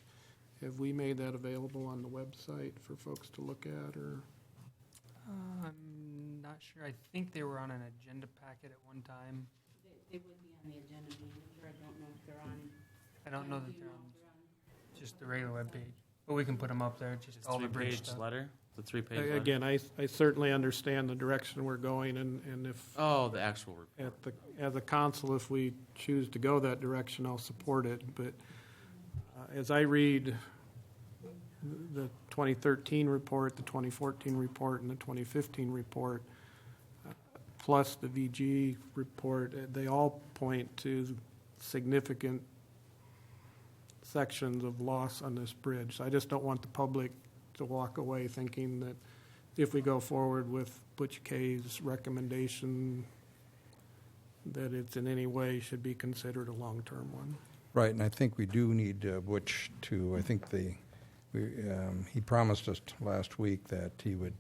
have we made that available on the website for folks to look at, or? I'm not sure. I think they were on an agenda packet at one time. They would be on the agenda, but I don't know if they're on. I don't know that they're on just the regular webpage, but we can put them up there. Just all the bridge Three-page stuff. letter. The 3-page letter? Again, I certainly understand the direction we're going, and if, Oh, the actual report. as a council, if we choose to go that direction, I'll support it. But as I read the 2013 report, the 2014 report, and the 2015 report, plus the VG report, they all point to significant sections of loss on this bridge. So I just don't want the public to walk away thinking that if we go forward with Butch K's recommendation, that it's in any way should be considered a long-term one. Right, and I think we do need Butch to, I think he promised us last week that he would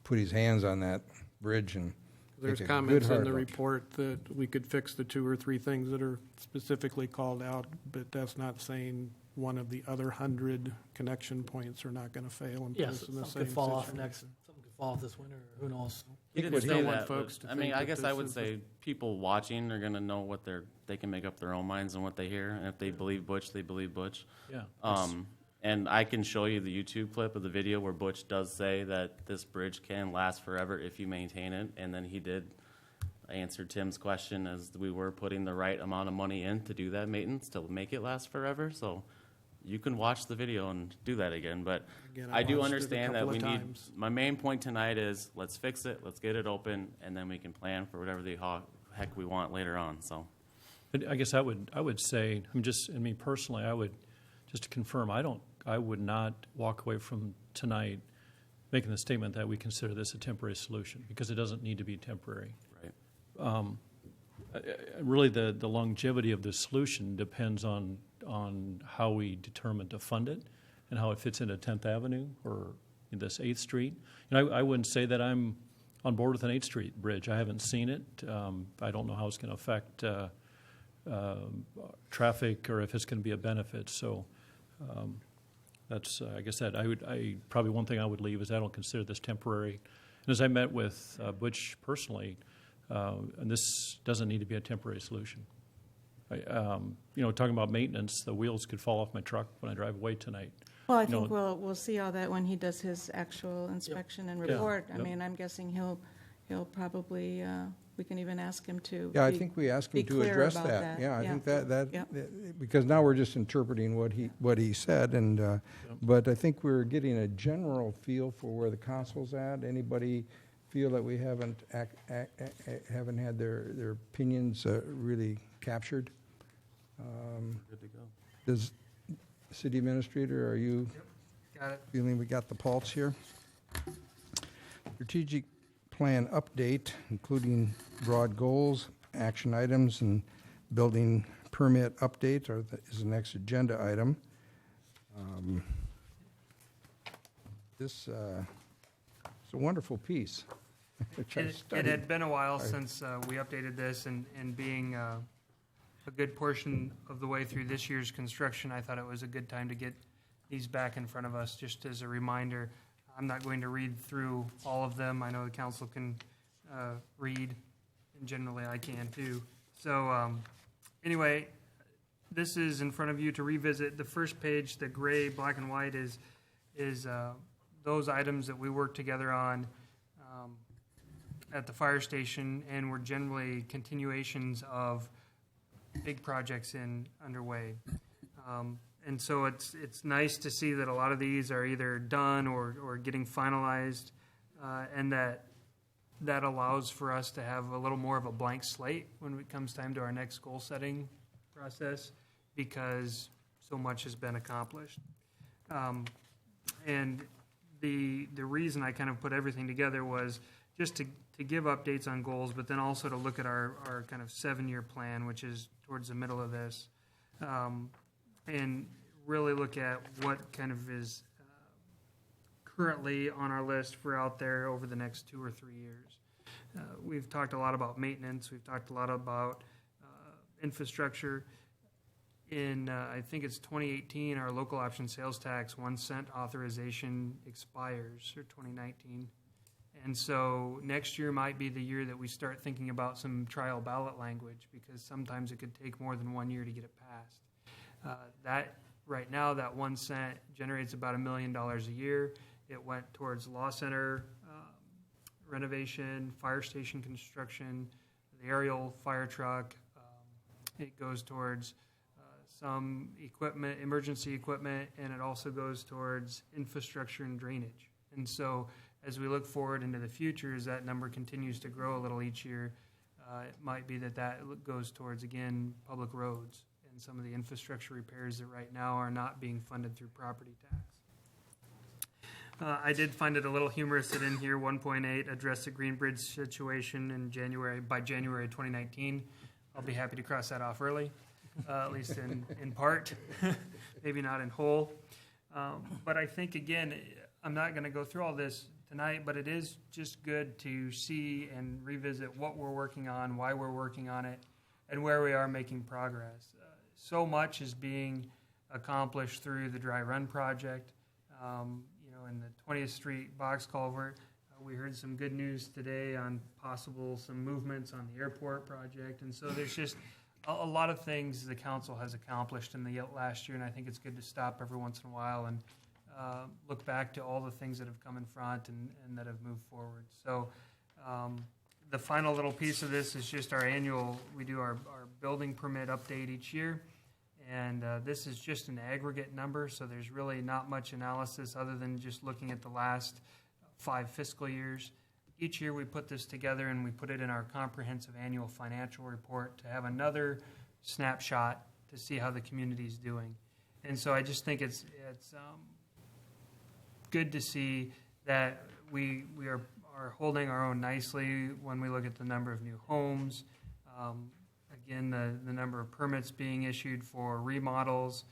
put his hands on that bridge and There's take a comments good in the hard look. report that we could fix the 2 or 3 things that are specifically called out, but that's not saying one of the other 100 connection points are not going to fail and put Yes, us in the something same could fall off situation. next, something could fall off this winter, or who knows? He didn't what he say want that, folks but, to I mean, think I that guess this I would is say people watching are gonna know they can make up their own minds on what they hear, and if they believe Butch, they believe Butch. Yeah. And I can show you the YouTube clip of the video where Butch does say that this bridge can last forever if you maintain it, and then he did answer Tim's question as we were putting the right amount of money in to do that maintenance to make it last forever. So you can watch the video and do that again. But Again, I do watched it a understand that couple we of need, times. my main point tonight is let's fix it, let's get it open, and then we can plan for whatever the heck we want later on. So But I guess I would say, personally, I would, just to confirm, I would not walk away from tonight making the statement that we consider this a temporary solution, because it doesn't need to be temporary. right. Really, the longevity of the solution depends on how we determine to fund it and how it fits into 10th Avenue or in this 8th Street. And I wouldn't say that I'm on board with an 8th Street bridge. I haven't seen it. I don't know how it's going to affect traffic or if it's going to be a benefit. So that's, I guess that probably one thing I would leave is I don't consider this temporary. And as I met with Butch personally, and this doesn't need to be a temporary solution. Talking about maintenance, the wheels could fall off my truck when I drive away tonight. Well, I You know, think we'll see all that when he does his actual inspection and report. I Yep. mean, I'm guessing he'll probably, we can even ask him to. Yeah, I be- think we asked be him to clear address about that. Yeah, I think Yeah. that because now we're just interpreting what he said, and but I think we're getting a general feel for where the council's at. Anybody feel that we haven't had their opinions really captured? Good to go. Does City Administrator, are you Got it. feeling we got the pulse here? Strategic plan update, including broad goals, action items, and building permit update is the next agenda item. This is a wonderful piece. which I It studied. had been a while Sorry. since we updated this, and being a good portion of the way through this year's construction, I thought it was a good time to get these back in front of us, just as a reminder. I'm not going to read through all of them. I know the council can read, and generally I can too. So anyway, this is in front of you to revisit. The first page, the gray, black and white, is those items that we worked together on at the fire station, and were generally continuations of big projects underway. And so it's nice to see that a lot of these are either done or getting finalized, and that allows for us to have a little more of a blank slate when it comes time to our next goal setting process, because so much has been accomplished. And the reason I kind of put everything together was just to give updates on goals, but then also to look at our kind of 7-year plan, which is towards the middle of this, and really look at what kind of is currently on our list for out there over the next 2 or 3 years. We've talked a lot about maintenance. We've talked a lot about infrastructure. In, I think it's 2018, our local option sales tax 1 cent authorization expires, or 2019. And so next year might be the year that we start thinking about some trial ballot language, because sometimes it could take more than 1 year to get it passed. Right now, that 1 cent generates about $1 million a year, It went towards law center renovation, fire station construction, the aerial fire truck. It goes towards some equipment, emergency equipment, and it also goes towards infrastructure and drainage. And so as we look forward into the future, as that number continues to grow a little each year, it might be that goes towards, again, public roads and some of the infrastructure repairs that right now are not being funded through property tax. I did find it a little humorous that in here 1.8 address the Green Bridge situation by January 2019. I'll be happy to cross that off early, at least in part, maybe not in whole. But I think, again, I'm not going to go through all this tonight, but it is just good to see and revisit what we're working on, why we're working on it, and where we are making progress. So much is being accomplished through the Dry Run project. In the 20th Street box culvert, we heard some good news today on some movements on the airport project. And so there's just a lot of things the council has accomplished in the last year, and I think it's good to stop every once in a while and look back to all the things that have come in front and that have moved forward. So the final little piece of this is just we do our building permit update each year. And this is just an aggregate number, so there's really not much analysis other than just looking at the last 5 fiscal years. Each year we put this together and we put it in our comprehensive annual financial report to have another snapshot to see how the community is doing. And so I just think it's good to see that we are holding our own nicely when we look at the number of new homes. Again, the number of permits being issued for remodels,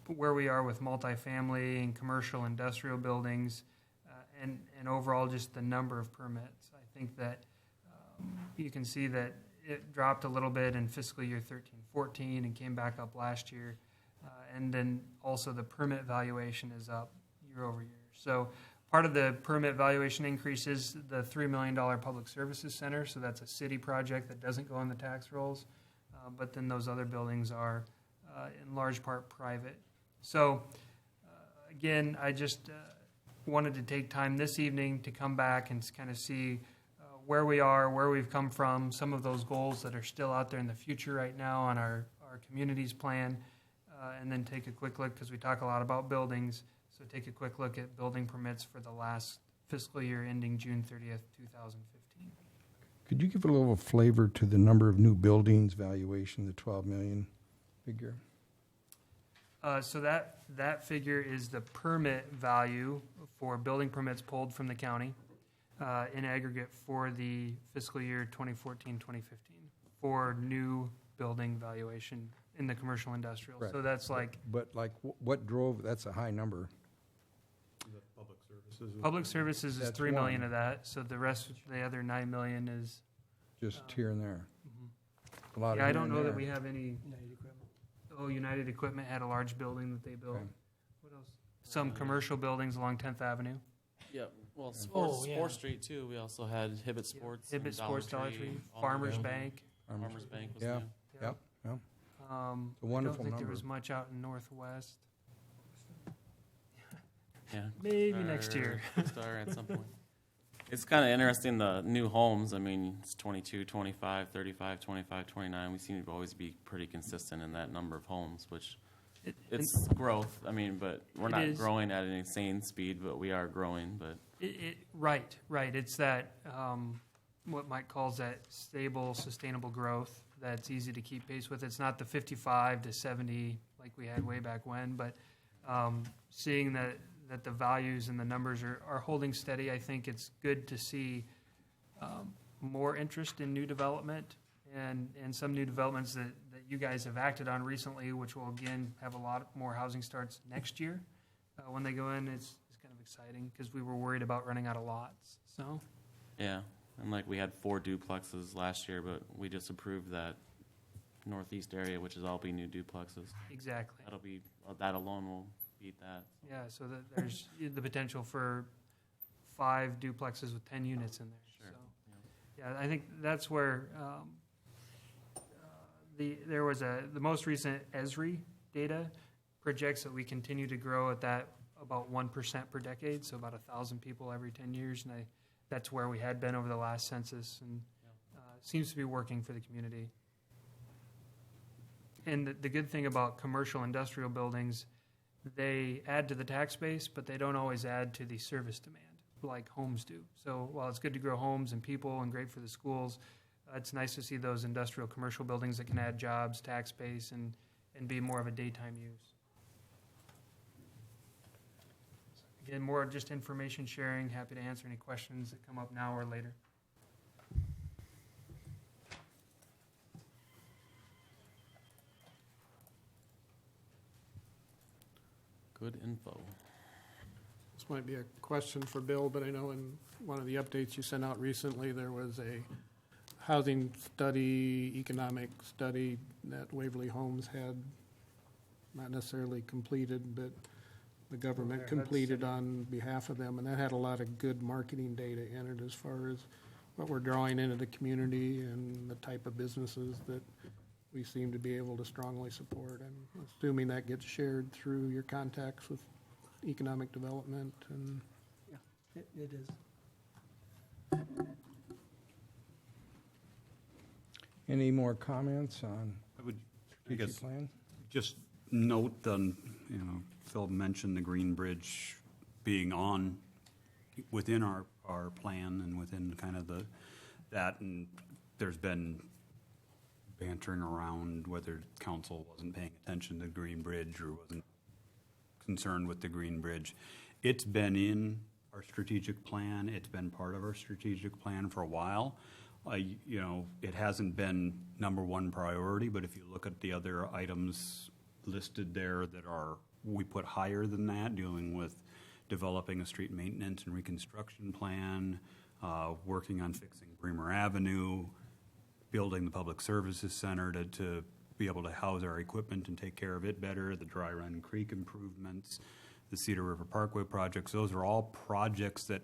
where we are with multifamily and commercial industrial buildings, and overall just the number of permits. I think that you can see that it dropped a little bit in fiscal year 13-14 and came back up last year. And then also the permit valuation is up year over year. So part of the permit valuation increase is the $3 million Public Services Center, so that's a city project that doesn't go on the tax rolls, but then those other buildings are in large part private. So again, I just wanted to take time this evening to come back and kind of see where we are, where we've come from, some of those goals that are still out there in the future right now on our communities plan, and then take a quick look, because we talk a lot about buildings. So take a quick look at building permits for the last fiscal year ending June 30th, 2015. Could you give a little flavor to the number of new buildings valuation, the 12 million figure? So that figure is the permit value for building permits pulled from the county in aggregate for the fiscal year 2014-2015 for new building valuation in the commercial industrial. Right. So that's what drove, that's a high number. Public services. Public services is That's $3 million one. of that, so the rest, the other $9 million is. Just here and there. Mhm. A lot of Yeah, I here don't and know that there. we have any. United Equipment had a large building that they built. Okay. What else? Some commercial buildings along 10th Avenue. Yeah, well, Oh, yeah. Sports Street too. We also had Hibbett Sports. and Hibbett Sports, Dollar Tree, all Farmers new. Bank. Farmers Bank was Yeah. new. Yep, yep. A a wonderful I don't think there number. was much out in Northwest. Yeah. Maybe next year. Star at some point. It's kind of interesting, the new homes. I mean, it's 22, 25, 35, 25, 29. We seem to always be pretty consistent in that number of homes, which it's growth. I mean, but we're not growing at an insane speed, but we are growing. But Right. It's that, what Mike calls that stable, sustainable growth that's easy to keep pace with. It's not the 55 to 70 like we had way back when, but seeing that the values and the numbers are holding steady, I think it's good to see more interest in new development and some new developments that you guys have acted on recently, which will again have a lot more housing starts next year. When they go in, it's kind of exciting because we were worried about running out of lots. So yeah, and like we had 4 duplexes last year, but we just approved that northeast area, which is all be new duplexes. exactly. That alone will beat that. Yeah, so there's the potential for 5 duplexes with 10 units in there. Sure. So, yeah, I think that's where the most recent ESRI data projects that we continue to grow at that about 1% per decade, so about 1,000 people every 10 years, and that's where we had been over the last census, and seems to be working for the community. And the good thing about commercial industrial buildings, they add to the tax base, but they don't always add to the service demand like homes do. So while it's good to grow homes and people and great for the schools, it's nice to see those industrial commercial buildings that can add jobs, tax base, and be more of a daytime use. Again, more just information sharing. Happy to answer any questions that come up now or later. Good info. This might be a question for Bill, but I know in one of the updates you sent out recently, there was a housing study, economic study that Waverly Homes had not necessarily completed, but the government completed on behalf of them, and that had a lot of good marketing data in it as far as what we're drawing into the community and the type of businesses that we seem to be able to strongly support. I'm assuming that gets shared through your contacts with economic development and. Yeah, it is. Any more comments on I would, I strategic guess, plan? just note, Phil mentioned the Green Bridge being on within our plan and within kind of that, and there's been bantering around whether council wasn't paying attention to Green Bridge or wasn't concerned with the Green Bridge. It's been in our strategic plan. It's been part of our strategic plan for a while. It hasn't been number one priority, but if you look at the other items listed there that we put higher than that, dealing with developing a street maintenance and reconstruction plan, working on fixing Bremer Avenue, building the public services center to be able to house our equipment and take care of it better, the Dry Run Creek improvements, the Cedar River Parkway projects. Those are all projects that,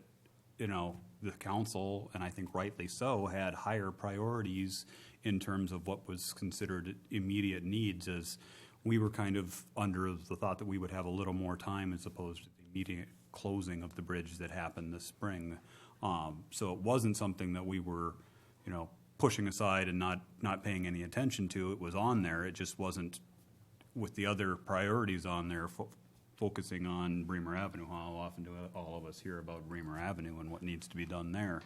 the council, and I think rightly so, had higher priorities in terms of what was considered immediate needs, as we were kind of under the thought that we would have a little more time as opposed to the immediate closing of the bridge that happened this spring. So it wasn't something that we were, pushing aside and not paying any attention to. It was on there. It just wasn't with the other priorities on there, focusing on Bremer Avenue. How often do all of us hear about Bremer Avenue and what needs to be done there?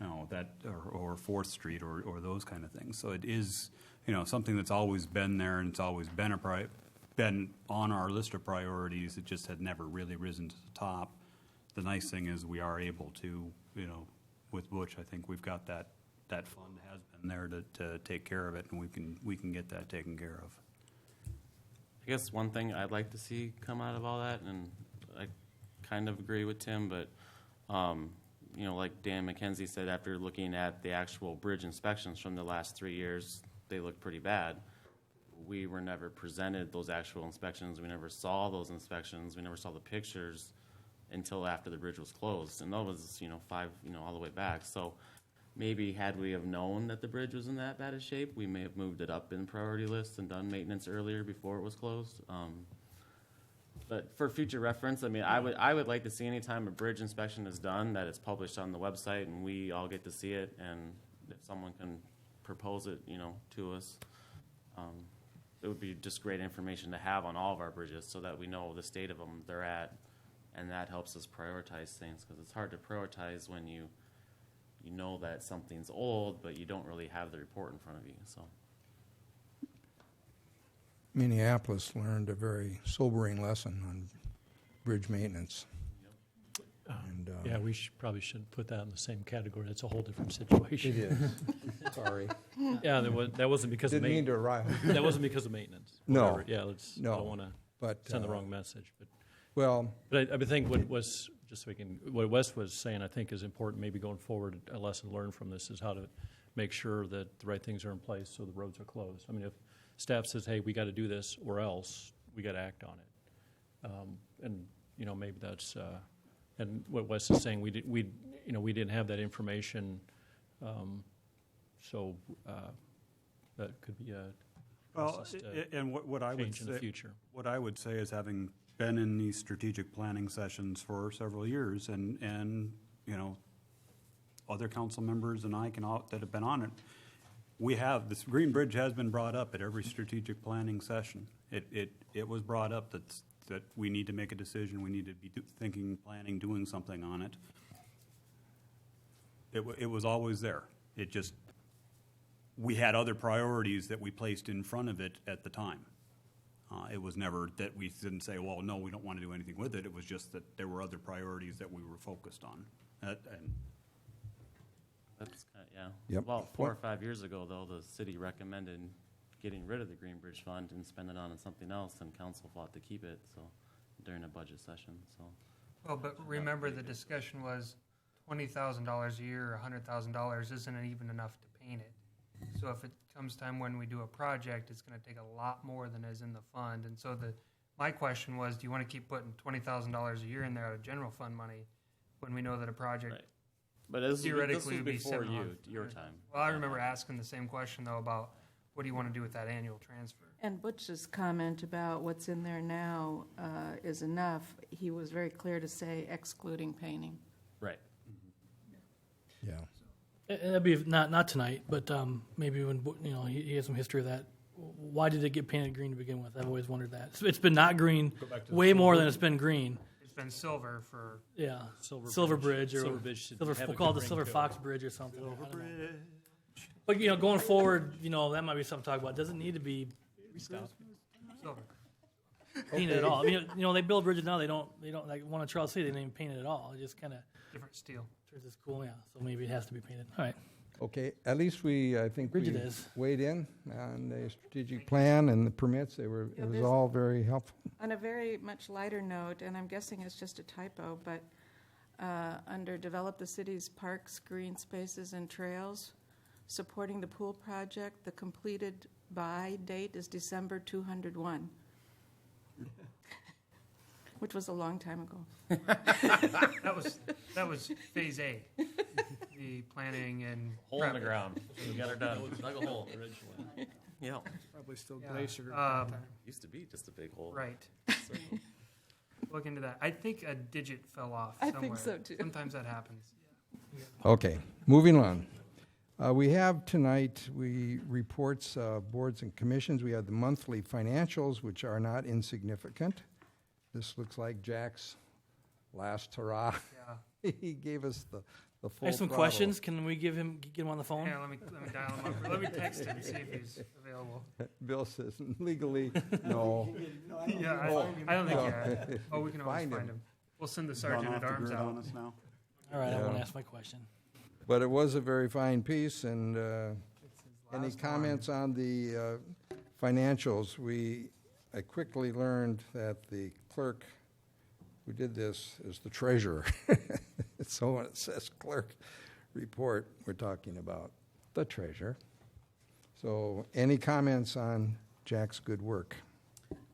Or 4th Street or those kind of things. So it is, something that's always been there, and it's always been been on our list of priorities. It just had never really risen to the top. The nice thing is we are able to, with Butch, I think we've got that fund has been there to take care of it, and we can get that taken care of. I guess one thing I'd like to see come out of all that, and I kind of agree with Tim, but like Dan McKenzie said, after looking at the actual bridge inspections from the last 3 years, they look pretty bad. We were never presented those actual inspections. We never saw those inspections. We never saw the pictures until after the bridge was closed, and that was all the way back. So maybe had we have known that the bridge was in that bad a shape, we may have moved it up in priority lists and done maintenance earlier before it was closed. But for future reference, I would like to see any time a bridge inspection is done that it's published on the website and we all get to see it, and if someone can propose it, to us, it would be just great information to have on all of our bridges so that we know the state of them they're at, and that helps us prioritize things, because it's hard to prioritize when you know that something's old, but you don't really have the report in front of you. So Minneapolis learned a very sobering lesson on bridge maintenance. And, we probably shouldn't put that in the same category. That's a whole different situation. It is. Sorry. Yeah, that wasn't because Didn't of mean to rile. That wasn't because of maintenance. No. Whatever. Yeah, I don't want to send the wrong message. But I think what Wes was saying, I think, is important. Maybe going forward, a lesson learned from this is how to make sure that the right things are in place so the roads are closed. If staff says, "Hey, we got to do this, or else we got to act on it," and maybe that's and what Wes is saying, we didn't have that information, so that could be a Well, and what I would change in the say, future. what I would say is having been in these strategic planning sessions for several years, and you know, other council members and I that have been on it, we have, this Green Bridge has been brought up at every strategic planning session. It was brought up that we need to make a decision, we need to be thinking, planning, doing something on it. It was always there. It just, we had other priorities that we placed in front of it at the time. It was never that we didn't say, well, no, we don't want to do anything with it. It was just that there were other priorities that we were focused on. And That's yeah. Yep. About 4 or 5 years ago, though, the city recommended getting rid of the Green Bridge Fund and spending it on something else, and council fought to keep it. So during a budget session, so. Well, but remember the discussion was $20,000 a year or $100,000 isn't even enough to paint it. So if it comes time when we do a project, it's going to take a lot more than is in the fund. And so my question was, do you want to keep putting $20,000 a year in there out of general fund money when we know that a project Right. But this theoretically was would be before your time. Well, I remember asking the same question though about what do you want to do with that annual transfer? And Butch's comment about what's in there now is enough. He was very clear to say excluding painting. Right. Yeah. That'd be not tonight, but maybe when he has some history of that. Why did it get painted green to begin with? I've always wondered that. It's been not green way more than it's been green. It's been silver for Silver Bridge or we'll call it the Silver Fox Bridge or something. But going forward, that might be something to talk about. It doesn't need to be silver. painted at all. I mean, they build bridges now. They don't like one in Charles City. They don't even paint it at all. It just kind of Different steel. turns this cool. Yeah, so maybe it has to be painted. All right. Okay, at least I think Bridget we is. weighed in on the strategic plan and the permits. It was there's- all very helpful. On a very much lighter note, and I'm guessing it's just a typo, but under develop the city's parks, green spaces, and trails, supporting the pool project, the completed by date is December 201, which was a long time ago. That was phase A, the planning and Hole in the prep. ground. We got her done. Dug a hole originally. Yeah. Probably still Yeah. glacier. Used to be just a big hole. Right. Look into that. I think a digit fell off I somewhere. think so, too. Sometimes that happens. Okay, moving on. We have tonight, reports, boards and commissions. We have the monthly financials, which are not insignificant. This looks like Jack's last hurrah. Yeah. He gave us the full I have some throttle. questions. Can we get him on the phone? Yeah, let me dial him up. Let me text him and see if he's available. Bill says legally, no. Yeah, I don't think yeah. Oh, we can always find him. We'll send the sergeant Gone at off the arms grid out. on us now. All right, I Yeah. want to ask my question. But it was a very fine piece, and any last comments on the financials? I quickly learned that the clerk who did this is the treasurer. So when it says clerk report, we're talking about the treasurer. So any comments on Jack's good work?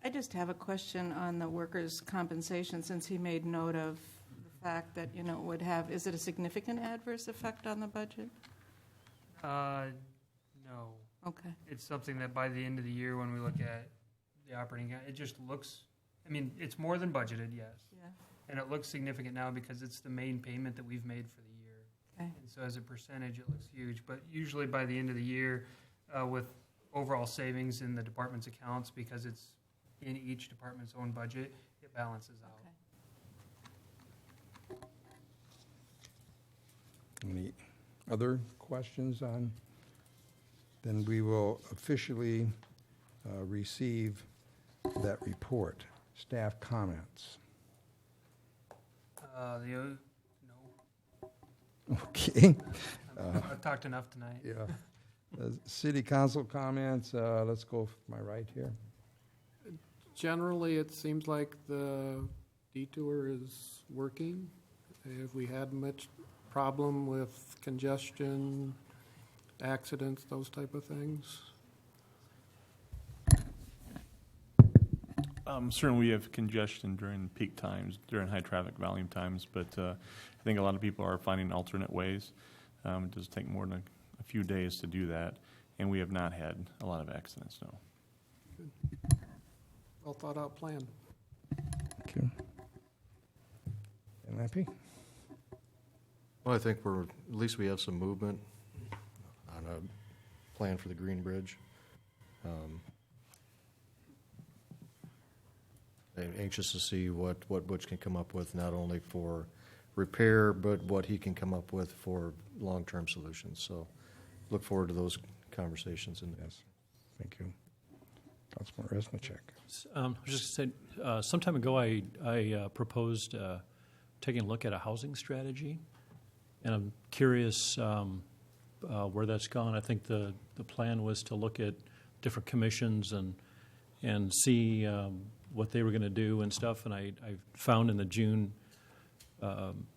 I just have a question on the workers' compensation, since he made note of the fact that, it would have, is it a significant adverse effect on the budget? No. Okay. It's something that by the end of the year, when we look at the operating, it just looks, it's more than budgeted, yes. Yeah. And it looks significant now because it's the main payment that we've made for the year. Okay. And so as a percentage, it looks huge. But usually by the end of the year, with overall savings in the department's accounts, because it's in each department's own budget, it balances out. Okay. Any other questions on? Then we will officially receive that report. Staff comments. No. Okay. I've talked enough tonight. Yeah. City council comments. Let's go my right here. Generally, it seems like the detour is working. Have we had much problem with congestion, accidents, those type of things? Certainly, we have congestion during peak times, during high traffic volume times, but I think a lot of people are finding alternate ways. It does take more than a few days to do that, and we have not had a lot of accidents, no. Well thought out plan. Thank you. NIP? Well, I think at least we have some movement on a plan for the Green Bridge. I'm anxious to see what Butch can come up with, not only for repair, but what he can come up with for long-term solutions. So look forward to those conversations. Yes. Thank you. Councilman Resnick. I was just going to say, some time ago I proposed taking a look at a housing strategy, and I'm curious where that's gone. I think the plan was to look at different commissions and see what they were going to do and stuff, and I found in the June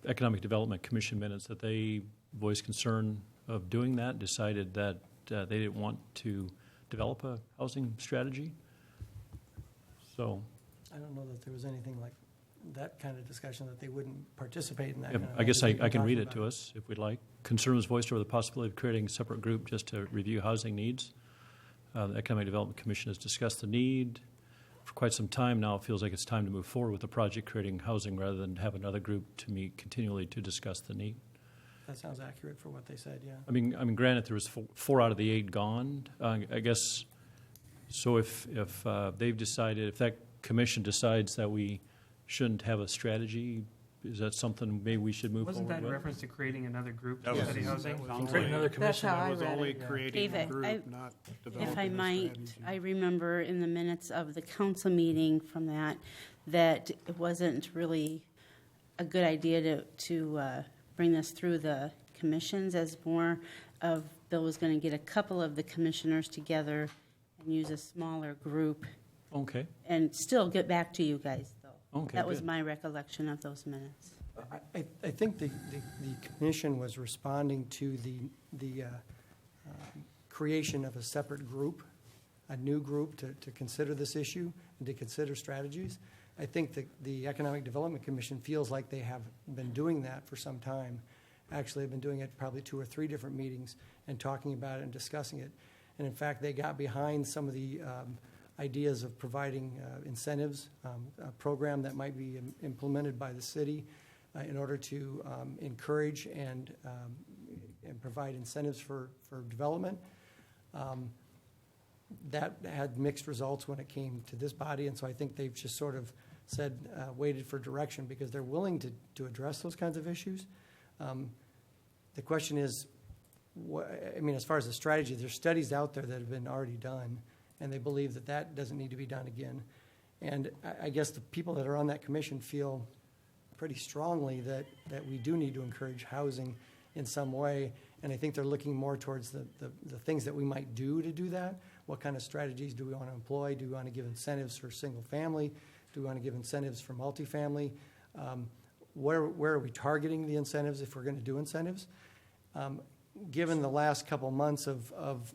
Economic Development Commission minutes that they voiced concern of doing that, decided that they didn't want to develop a housing strategy. So I don't know that there was anything like that kind of discussion, that they wouldn't participate in that. yeah, kind of I guess I activity can we're read talking it to about. us if we'd like. Concern was voiced over the possibility of creating a separate group just to review housing needs. The Economic Development Commission has discussed the need for quite some time now. It feels like it's time to move forward with the project creating housing rather than have another group to meet continually to discuss the need. That sounds accurate for what they said, yeah. I mean, granted, there was four out of the 8 gone. I guess, so if they've decided, if that commission decides that we shouldn't have a strategy, is that something maybe we should move Wasn't forward that in with? reference to creating another group That to was- study housing? that sounds Create like- another That's commission. how I It was read only it. creating a David, group, not developing If I a might, strategy. I remember in the minutes of the council meeting from that it wasn't really a good idea to bring this through the commissions, as more of Bill was going to get a couple of the commissioners together and use a smaller group Okay, and still get back to you guys, though. okay, That was good. my recollection of those minutes. I think the commission was responding to the creation of a separate group, a new group to consider this issue and to consider strategies. I think the Economic Development Commission feels like they have been doing that for some time. Actually, they've been doing it probably 2 or 3 different meetings and talking about it and discussing it. And in fact, they got behind some of the ideas of providing incentives, a program that might be implemented by the city in order to encourage and provide incentives for development. That had mixed results when it came to this body, and so I think they've just sort of said, waited for direction, because they're willing to address those kinds of issues. The question is, as far as the strategy, there's studies out there that have been already done, and they believe that doesn't need to be done again. And I guess the people that are on that commission feel pretty strongly that we do need to encourage housing in some way, and I think they're looking more towards the things that we might do to do that. What kind of strategies do we want to employ? Do we want to give incentives for single family? Do we want to give incentives for multifamily? Where are we targeting the incentives if we're going to do incentives? Given the last couple months of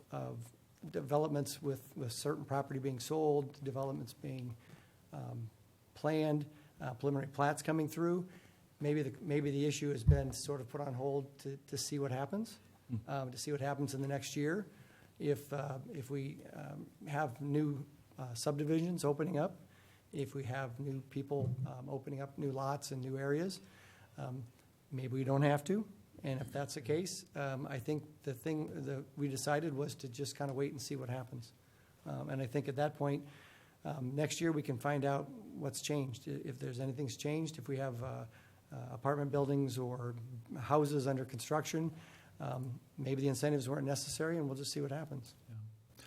developments with certain property being sold, developments being planned, preliminary plats coming through, maybe the issue has been sort of put on hold to see what happens, to see what happens in the next year. If we have new subdivisions opening up, if we have new people opening up new lots and new areas, maybe we don't have to. And if that's the case, I think the thing that we decided was to just kind of wait and see what happens. And I think at that point, next year we can find out what's changed. If there's anything's changed, if we have apartment buildings or houses under construction, maybe the incentives weren't necessary, and we'll just see what happens.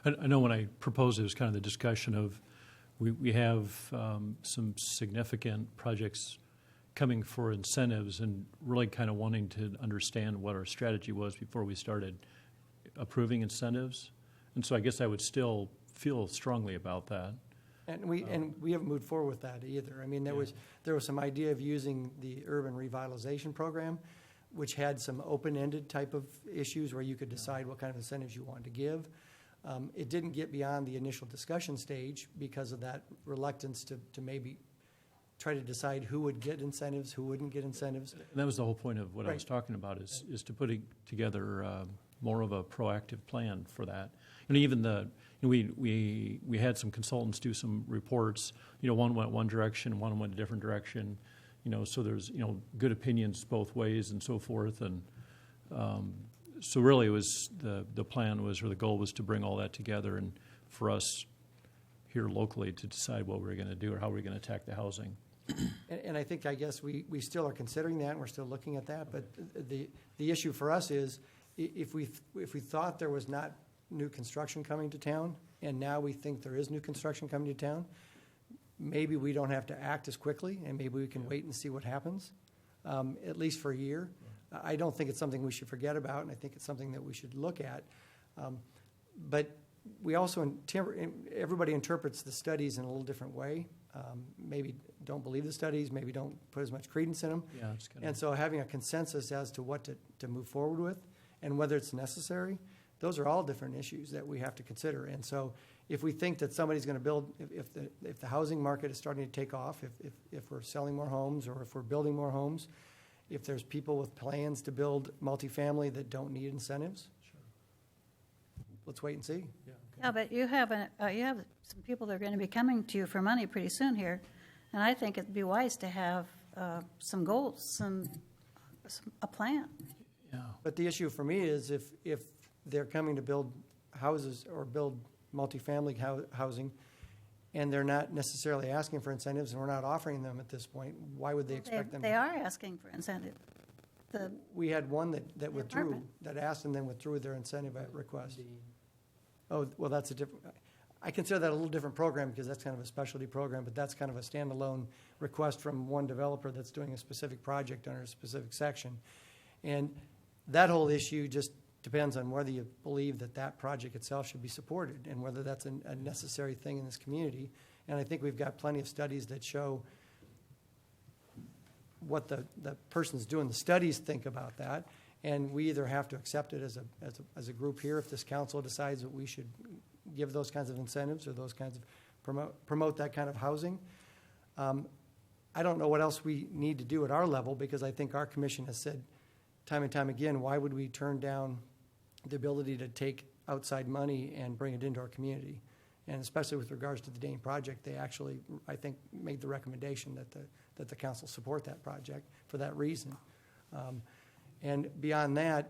Yeah. I know when I proposed it was kind of the discussion of we have some significant projects coming for incentives and really kind of wanting to understand what our strategy was before we started approving incentives. And so I guess I would still feel strongly about that. And we haven't moved forward with that either. I mean, there was some idea of using the urban revitalization program, which had some open-ended type of issues where you could decide what kind of incentives you wanted to give. It didn't get beyond the initial discussion stage because of that reluctance to maybe try to decide who would get incentives, who wouldn't get incentives. And that was the whole point of what I was talking about is to put together more of a proactive plan for that. And even we had some consultants do some reports. One went one direction, one went a different direction. So there's good opinions both ways and so forth. And so really, it was the plan was, or the goal was, to bring all that together, and for us here locally to decide what we're going to do or how we're going to attack the housing. And I think, I guess we still are considering that, and we're still looking at that. But the issue for us is, if we thought there was not new construction coming to town, and now we think there is new construction coming to town, maybe we don't have to act as quickly, and maybe we can wait and see what happens, at least for a year. I don't think it's something we should forget about, and I think it's something that we should look at. But we also, everybody interprets the studies in a little different way. Maybe don't believe the studies, maybe don't put as much credence in them. Yeah, and so having a consensus as to what to move forward with and whether it's necessary, those are all different issues that we have to consider. And so if we think that somebody's going to build, if the housing market is starting to take off, if we're selling more homes or if we're building more homes, if there's people with plans to build multifamily that don't need incentives, let's wait and see. Yeah, but you have some people that are going to be coming to you for money pretty soon here, and I think it'd be wise to have some goals, a plan. Yeah. But the issue for me is if they're coming to build houses or build multifamily housing, and they're not necessarily asking for incentives, and we're not offering them at this point, why would they expect them? They are asking for incentive. We had one that withdrew, apartment. that asked and then withdrew their incentive request. Oh, well, that's a different, I consider that a little different program because that's kind of a specialty program, but that's kind of a standalone request from one developer that's doing a specific project under a specific section. And that whole issue just depends on whether you believe that project itself should be supported and whether that's a necessary thing in this community. And I think we've got plenty of studies that show what the persons doing the studies think about that. And we either have to accept it as a group here if this council decides that we should give those kinds of incentives or those kinds of promote that kind of housing. I don't know what else we need to do at our level, because I think our commission has said time and time again, why would we turn down the ability to take outside money and bring it into our community? And especially with regards to the Dane project, they actually, I think, made the recommendation that the council support that project for that reason. And beyond that,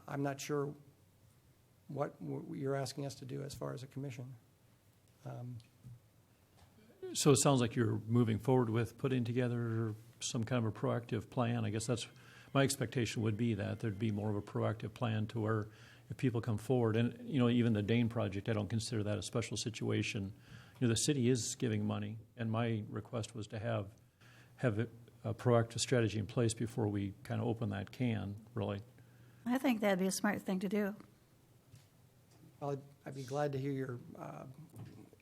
I'm not sure what you're asking us to do as far as a commission. So it sounds like you're moving forward with putting together some kind of a proactive plan. I guess that's my expectation would be that there'd be more of a proactive plan to where if people come forward, and even the Dane project, I don't consider that a special situation. The city is giving money, and my request was to have a proactive strategy in place before we kind of open that can, really. I think that'd be a smart thing to do. I'd be glad to hear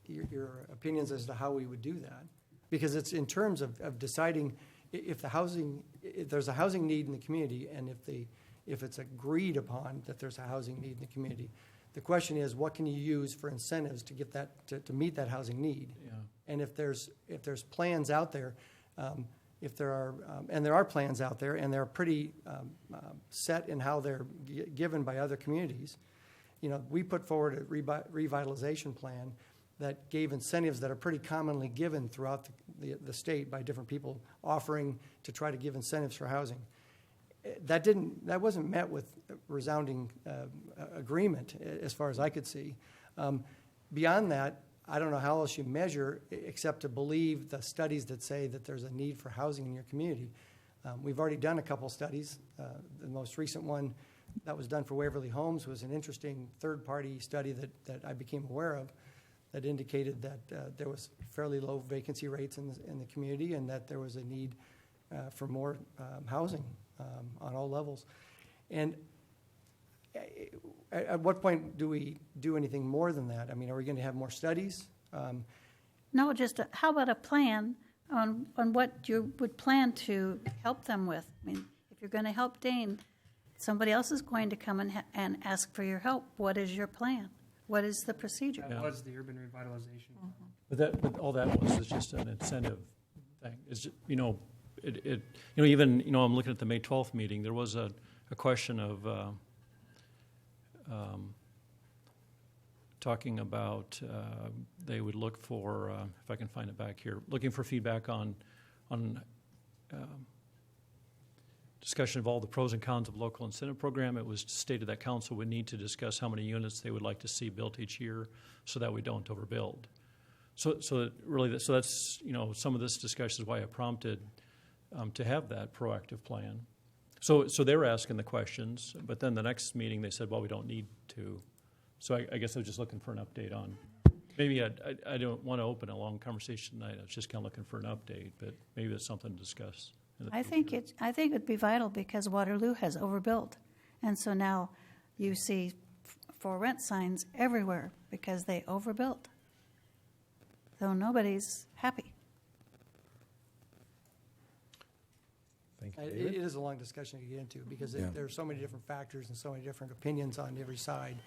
your opinions as to how we would do that, because it's in terms of deciding if there's a housing need in the community, and if it's agreed upon that there's a housing need in the community. The question is, what can you use for incentives to get that to meet that housing need? Yeah. And if there's plans out there, if there are, and there are plans out there, and they're pretty set in how they're given by other communities. We put forward a revitalization plan that gave incentives that are pretty commonly given throughout the state by different people offering to try to give incentives for housing. That wasn't met with resounding agreement as far as I could see. Beyond that, I don't know how else you measure except to believe the studies that say that there's a need for housing in your community. We've already done a couple studies. The most recent one that was done for Waverly Homes was an interesting third-party study that I became aware of that indicated that there was fairly low vacancy rates in the community, and that there was a need for more housing on all levels. And at what point do we do anything more than that? I mean, are we going to have more studies? No, just how about a plan on what you would plan to help them with? I mean, if you're going to help Dane, somebody else is going to come and ask for your help. What is your plan? What is the procedure? That was the urban revitalization. But all that was is just an incentive thing. It's just, even I'm looking at the May 12th meeting. There was a question of talking about they would look for, if I can find it back here, looking for feedback on discussion of all the pros and cons of local incentive program. It was stated that council would need to discuss how many units they would like to see built each year so that we don't overbuild. So that's, some of this discussion is why I prompted to have that proactive plan. So they were asking the questions, but then the next meeting they said, well, we don't need to. So I guess I was just looking for an update on, maybe I don't want to open a long conversation tonight. I was just kind of looking for an update, but maybe that's something to discuss. I think it'd be vital because Waterloo has overbuilt. And so now you see for rent signs everywhere because they overbuilt. So nobody's happy. Thank you, It David. is a long discussion to get into because Yeah. there are so many different factors and so many different opinions on every side.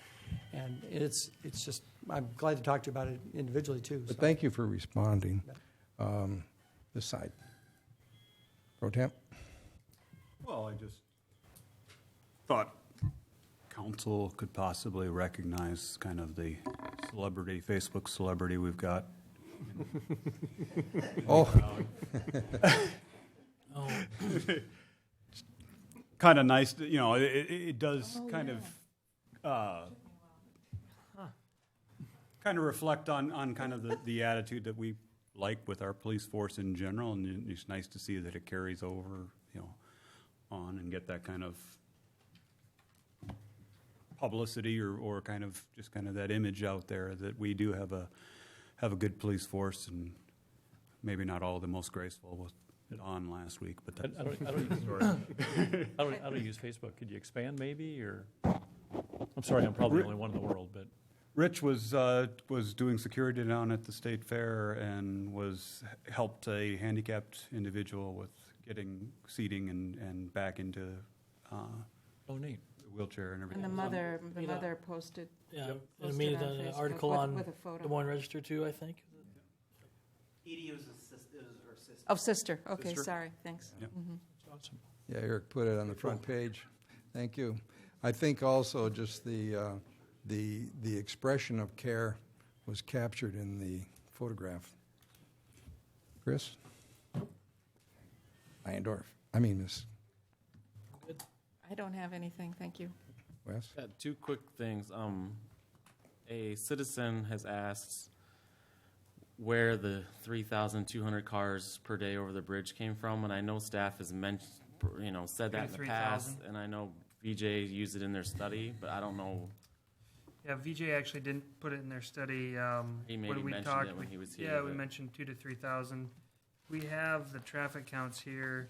And it's just, I'm glad to talk to you about it individually too. But so. thank you for responding. This side. Pro Temp? Well, I just thought council could possibly recognize kind of the celebrity, Facebook celebrity we've got. Oh. Kind of nice, it does kind of reflect on kind of the attitude that we like with our police force in general, and it's nice to see that it carries over, on and get that kind of publicity or kind of just kind of that image out there that we do have a good police force, and maybe not all the most graceful with on last week, but that's I don't use Facebook. Could you expand maybe, or? I'm sorry, I'm probably the only one in the world, but. Rich was doing security down at the state fair and helped a handicapped individual with getting seating and back into Neat. the wheelchair and everything. And the mother posted. Yeah, posted and made on an Facebook article with- on with a photo. Des Moines Register too, I think. Edie was her sister. Oh, sister. Okay, Sister. sorry. Thanks. Yep. Mhm. Awesome. Yeah, Eric put it on the front page. Thank you. I think also just the expression of care was captured in the photograph. Chris? Miss I don't have anything. Thank you. Wes? Two quick things. A citizen has asked where the 3,200 cars per day over the bridge came from, and I know staff has said that in the 3,000. past, and I know VJ used it in their study, but I don't know. Yeah, VJ actually didn't put it in their study. He maybe when we mentioned talked, it when he was here, Yeah, we but- mentioned 2,000 to 3,000. We have the traffic counts here.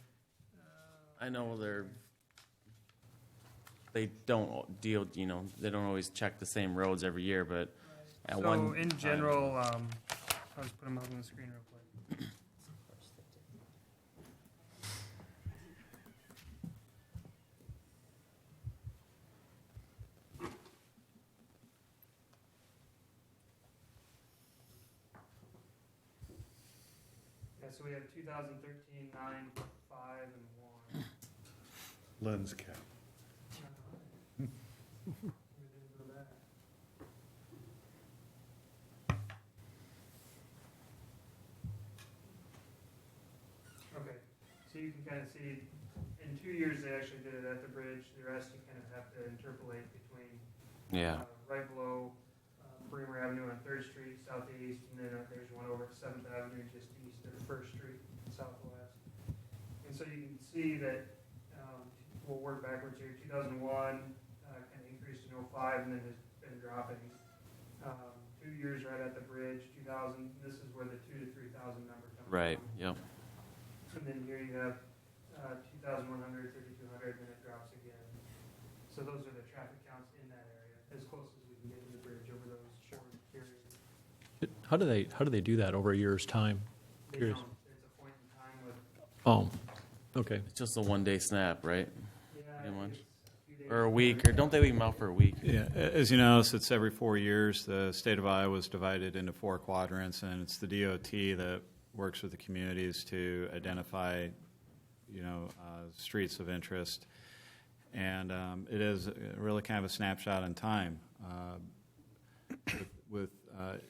I know they don't deal, they don't always check the same roads every year, but at So one in time- general, I'll just put them up on the screen real quick. Yeah, so we have 2013, 9, 5, and 1. Lens cap. We didn't go back. Okay, so you can kind of see, in 2 years, they actually did it at the bridge. The rest, you kind of have to interpolate between Yeah. right below Bremer Avenue on 3rd Street, southeast, and then there's one over at 7th Avenue, just east of 1st Street, southwest. And so you can see that, we'll work backwards here, 2001, kind of increased in 05, and then has been dropping. 2 years right at the bridge, 2000, this is where the 2,000 to 3,000 number comes from. Right, yep. And then here you have 2,100, 3,200, and then it drops again. So those are the traffic counts in that area, as close as we can get to the bridge over those short periods. How do they do that over a year's time? They Curious. don't, it's a point in time with, Oh, okay. It's just a one-day snap, right? yeah, Pretty much. it's a few days. Or a week, or don't they leave them out for a week? Yeah, as you know, it's every 4 years. The state of Iowa is divided into 4 quadrants, and it's the DOT that works with the communities to identify, streets of interest. And it is really kind of a snapshot in time.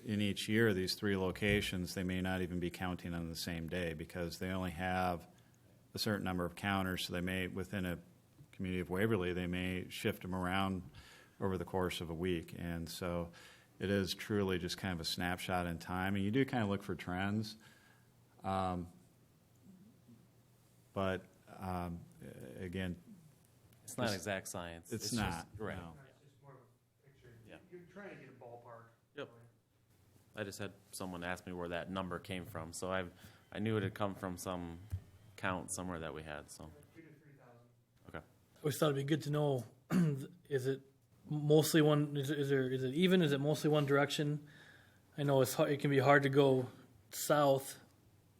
in each year, these 3 locations, they may not even be counting on the same day because they only have a certain number of counters. So they may, within a community of Waverly, they may shift them around over the course of a week. And so it is truly just kind of a snapshot in time. And you do kind of look for trends. But again, It's not exact science. It's just- not, right. no. It's just more of a picture. Yeah. You're trying to get a ballpark. Yep. I just had someone ask me where that number came from, so I knew it had come from some count somewhere that we had. So. 2,000 to 3,000. Okay. I always thought it'd be good to know, is it mostly one, is it even, is it mostly one direction? I know it's hard, it can be hard to go south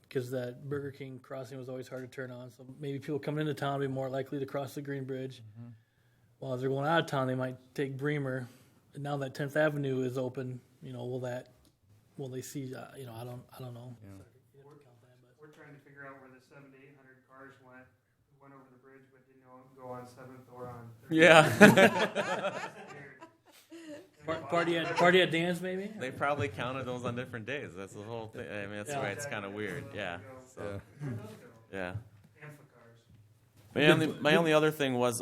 because that Burger King crossing was always hard to turn on. So maybe people coming into town will be more likely to cross the Green Bridge. Mm-hmm. While if they're going out of town, they might take Bremer. And now that 10th Avenue is open, will they see, I don't know. Yeah. We're trying to figure out where the 700 to 800 cars went over the bridge, but didn't go on 7th or on 30th. Yeah. Party at Dan's, maybe? They probably counted those on different days. That's the whole thing. I mean, that's why it's kind of weird. Yeah. So, yeah. My only other thing was,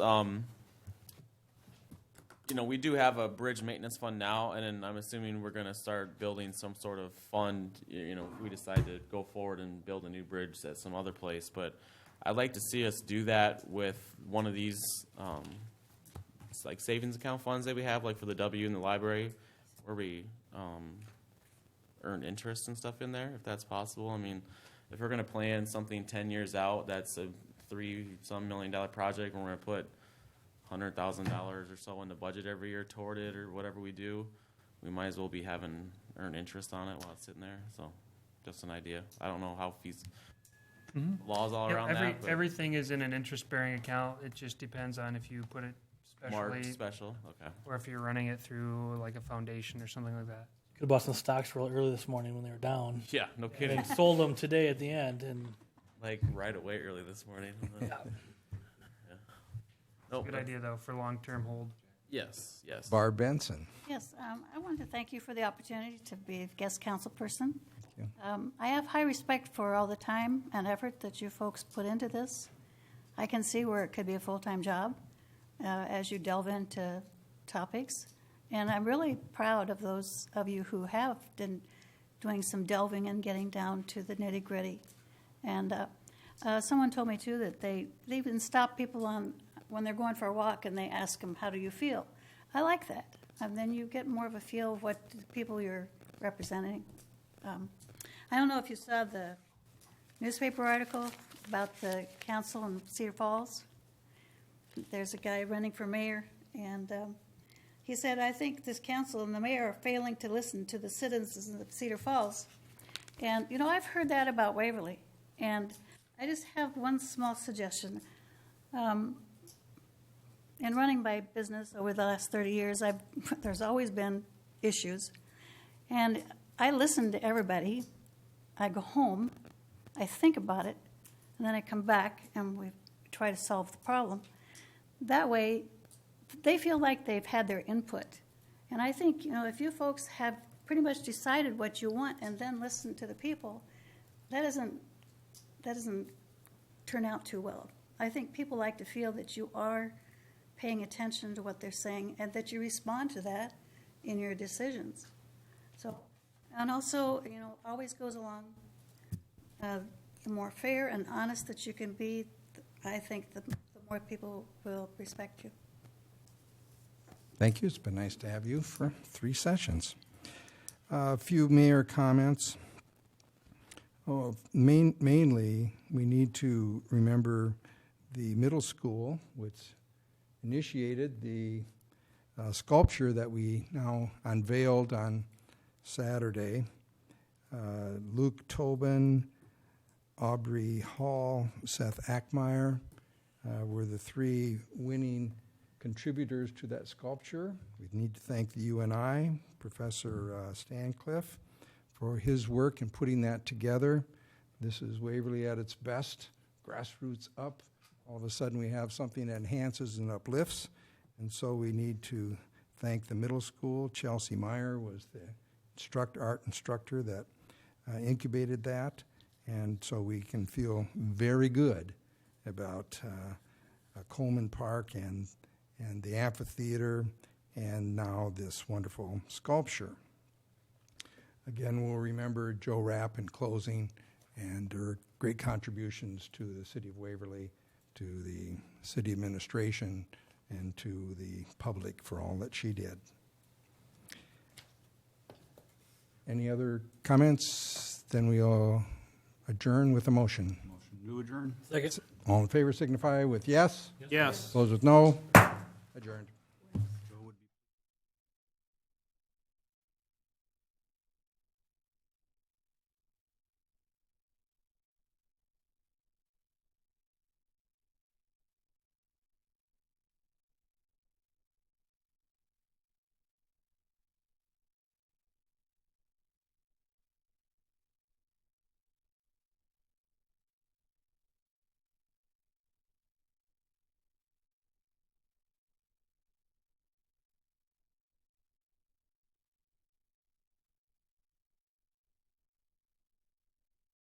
we do have a bridge maintenance fund now, and then I'm assuming we're going to start building some sort of fund. If we decide to go forward and build a new bridge at some other place, but I'd like to see us do that with one of these. It's like savings account funds that we have, like for the W in the library, where we earn interest and stuff in there, if that's possible. I mean, if we're going to plan something 10 years out, that's a $3-some million project, and we're going to put $100,000 or so in the budget every year toward it, or whatever we do, we might as well be earn interest on it while it's sitting there. So, just an idea. I don't know how laws all around that. But Everything is in an interest-bearing account. It just depends on if you put it marked specially, special, okay. or if you're running it through like a foundation or something like that. Could have bought some stocks real early this morning when they were down. Yeah, no kidding. And sold them today at the end, and Like right away early this morning. yeah. Nope. Good idea though for long-term hold. Yes. Barb Benson. Yes, I wanted to thank you for the opportunity to be a guest council person. Thank you. I have high respect for all the time and effort that you folks put into this. I can see where it could be a full-time job as you delve into topics. And I'm really proud of those of you who have been doing some delving and getting down to the nitty-gritty. And someone told me, too, that they even stop people when they're going for a walk and they ask them, how do you feel? I like that. And then you get more of a feel of what people you're representing. I don't know if you saw the newspaper article about the council in Cedar Falls. There's a guy running for mayor, and he said, I think this council and the mayor are failing to listen to the citizens of Cedar Falls. And, I've heard that about Waverly. And I just have one small suggestion. In running my business over the last 30 years, there's always been issues. And I listen to everybody. I go home, I think about it, and then I come back and we try to solve the problem. That way, they feel like they've had their input. And I think, if you folks have pretty much decided what you want and then listen to the people, that doesn't turn out too well. I think people like to feel that you are paying attention to what they're saying and that you respond to that in your decisions. So, and also, always goes along, the more fair and honest that you can be, I think the more people will respect you. Thank you. It's been nice to have you for 3 sessions. A few mayor comments. Mainly, we need to remember the middle school, which initiated the sculpture that we now unveiled on Saturday. Luke Tobin, Aubrey Hall, Seth Ackmeyer were the 3 winning contributors to that sculpture. We need to thank the UNI, Professor Stancliffe, for his work in putting that together. This is Waverly at its best, grassroots up. All of a sudden we have something that enhances and uplifts, and so we need to thank the middle school. Chelsea Meyer was the art instructor that incubated that, and so we can feel very good about Coleman Park and the amphitheater, and now this wonderful sculpture. Again, we'll remember Joe Rapp in closing, and her great contributions to the city of Waverly, to the city administration, and to the public for all that she did. Any other comments? Then we'll adjourn with a motion. Motion to adjourn. Second. All in favor signify with yes. Yes. Those with no, adjourned.